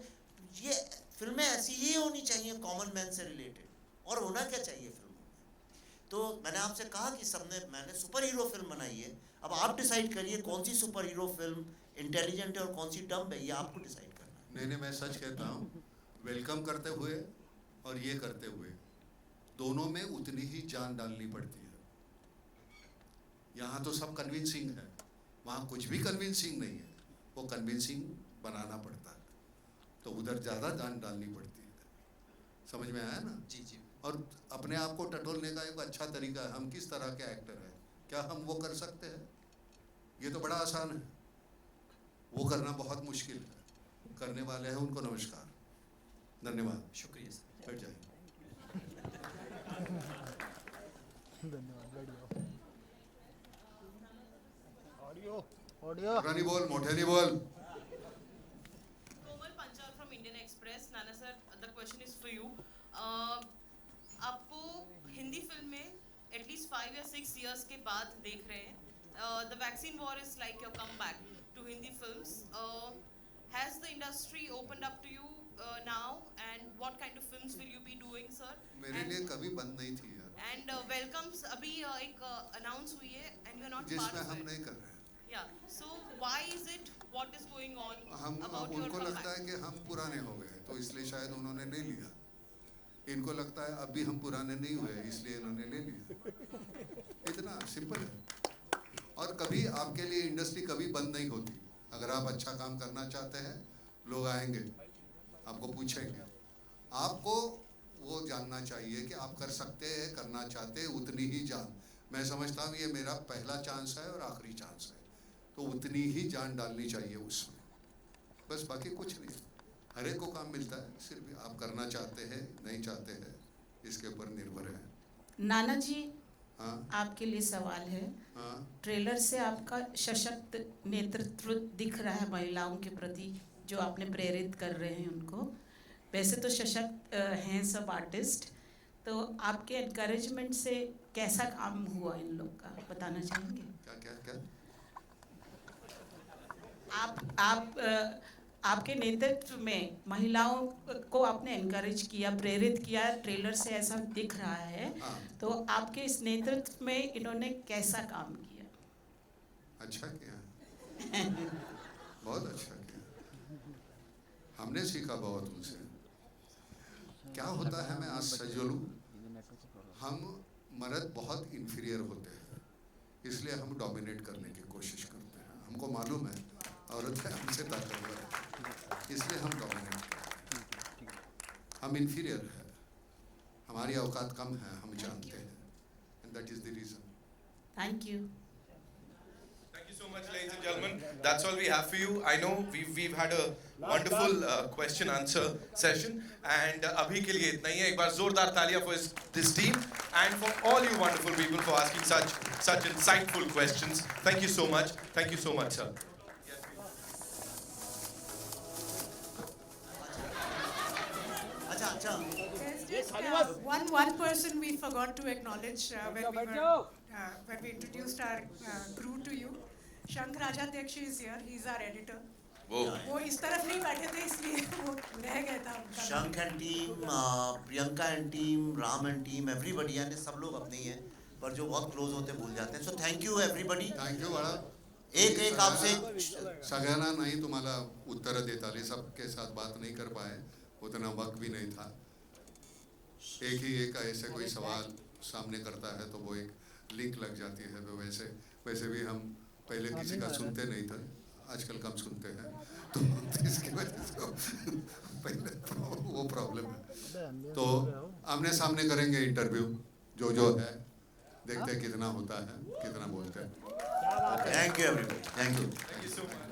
ये फिल्में ऐसी ही होनी चाहिए कॉमन मैन से रिलेटेड, और होना क्या चाहिए फिल्मों में। तो मैंने आपसे कहा कि मैंने सुपर हीरो फिल्म बनाई है, अब आप डिसाइड करिए कौन सी सुपर हीरो फिल्म इंटेलिजेंट है और कौन सी डम्ब है, ये आपको डिसाइड करना है। नहीं, मैं सच कहता हूँ, वेलकम करते हुए और ये करते हुए दोनों में उतनी ही जान डालनी पड़ती है। यहाँ तो सब कन्विंसिंग है, वहाँ कुछ भी कन्विंसिंग नहीं है, वो कन्विंसिंग बनाना पड़ता है, तो उधर ज़्यादा जान डालनी पड़ती है। समझ में आया ना? जी जी। और अपने आप को टटोलने का एक अच्छा तरीका है, हम किस तरह के एक्टर हैं, क्या हम वो कर सकते हैं? ये तो बड़ा आसान है, वो करना बहुत मुश्किल है। करने वाले हैं उनको नमस्कार, धन्यवाद, शुक्रिया सर। बैठ जाइए। ऑडियो रानी बोल, मोटे नहीं बोल। कोमल Panchal from Indian express. Nana sir, the question is for you. आपको हिंदी फिल्म में एटलीस्ट 5 या 6 years के बाद देख रहे हैं। The vaccine war is like your come back to Hindi films. Has the industry opened up to you now, and what kind of films will you be doing, sir? मेरे लिए कभी बंद नहीं थी यार। And welcomes अभी एक announce हुई है, and you are not part जिसमें of हम it. नहीं कर रहे हैं। Yeah. So why is it? What is going on about your उनको comeback? लगता है कि हम पुराने हो गए, तो इसलिए शायद उन्होंने नहीं लिया। इनको लगता है अब भी हम पुराने नहीं हुए, इसलिए इन्होंने ले लिया। इतना सिंपल है। और कभी आपके लिए इंडस्ट्री कभी बंद नहीं होती। अगर आप अच्छा काम करना चाहते हैं, लोग आएंगे, आपको पूछेंगे। आपको वो जानना चाहिए कि आप कर सकते हैं, करना चाहते हैं, उतनी ही जान। मैं समझता हूँ ये मेरा पहला चांस है और आखिरी चांस है, तो उतनी ही जान डालनी चाहिए उसमें, बस बाकी कुछ नहीं। हर एक को काम मिलता है, सिर्फ आप करना चाहते हैं नहीं चाहते हैं इसके ऊपर निर्भर है। नाना जी, हाँ आपके लिए सवाल है। हाँ, ट्रेलर से आपका सशक्त नेतृत्व दिख रहा है महिलाओं के प्रति, जो आपने प्रेरित कर रहे हैं उनको। वैसे तो सशक्त हैं सब आर्टिस्ट, तो आपके एनकरेजमेंट से कैसा काम हुआ इन लोग का, बताना चाहेंगे? क्या क्या क्या? आपके नेतृत्व में महिलाओं को आपने एनकरेज किया, प्रेरित किया, ट्रेलर से ऐसा दिख रहा है। हाँ। तो आपके इस नेतृत्व में इन्होंने कैसा काम किया? अच्छा किया, बहुत अच्छा किया। हमने सीखा बहुत उनसे। क्या होता है, मैं आज सजोलूं, हम मर्द बहुत इंफीरियर होते हैं, इसलिए हम डोमिनेट करने की कोशिश करते हैं। हमको मालूम है औरत है हमसे ताकतवर है, इसलिए हम डोमिनेट करते हैं। हम इंफीरियर है, हमारी औकात कम है, हम जानते हैं, and that is the reason. Thank you. So much, ladies and gentlemen. That's all we have for you. I know we've had a wonderful question answer session, and abhi ke liye itna hi hai. एक बार जोरदार तालियां for this team and for all you wonderful people for asking such insightful questions. Thank you so much. Thank you so much, sir. One person we forgot to acknowledge when we introduced our crew to you. Shank Rajadeksha is here. He's our editor. वो इस तरफ नहीं बैठे थे, इसलिए वो रह गया था उनका। शंख and team, Priyanka and team, Ram and team, everybody, यानी सब लोग अपने ही हैं, पर जो बहुत क्लोज होते भूल जाते हैं। So thank you everybody. Thank you बाळा। एक आपसे सगळ्यांना नाही तुम्हाला उत्तर देता आली, सबके साथ बात नहीं कर पाए, उतना वक्त भी नहीं था। एक ही एक ऐसे कोई सवाल सामने करता है तो वो एक लिंक लग जाती है। तो वैसे भी हम पहले किसी का सुनते नहीं थे, आजकल कम सुनते हैं, तो इसकी वजह से पहले वो प्रॉब्लम है। तो आमने सामने करेंगे इंटरव्यू, जो है देखते हैं कितना होता है, कितना बोलते हैं। Thank you everybody, thank you.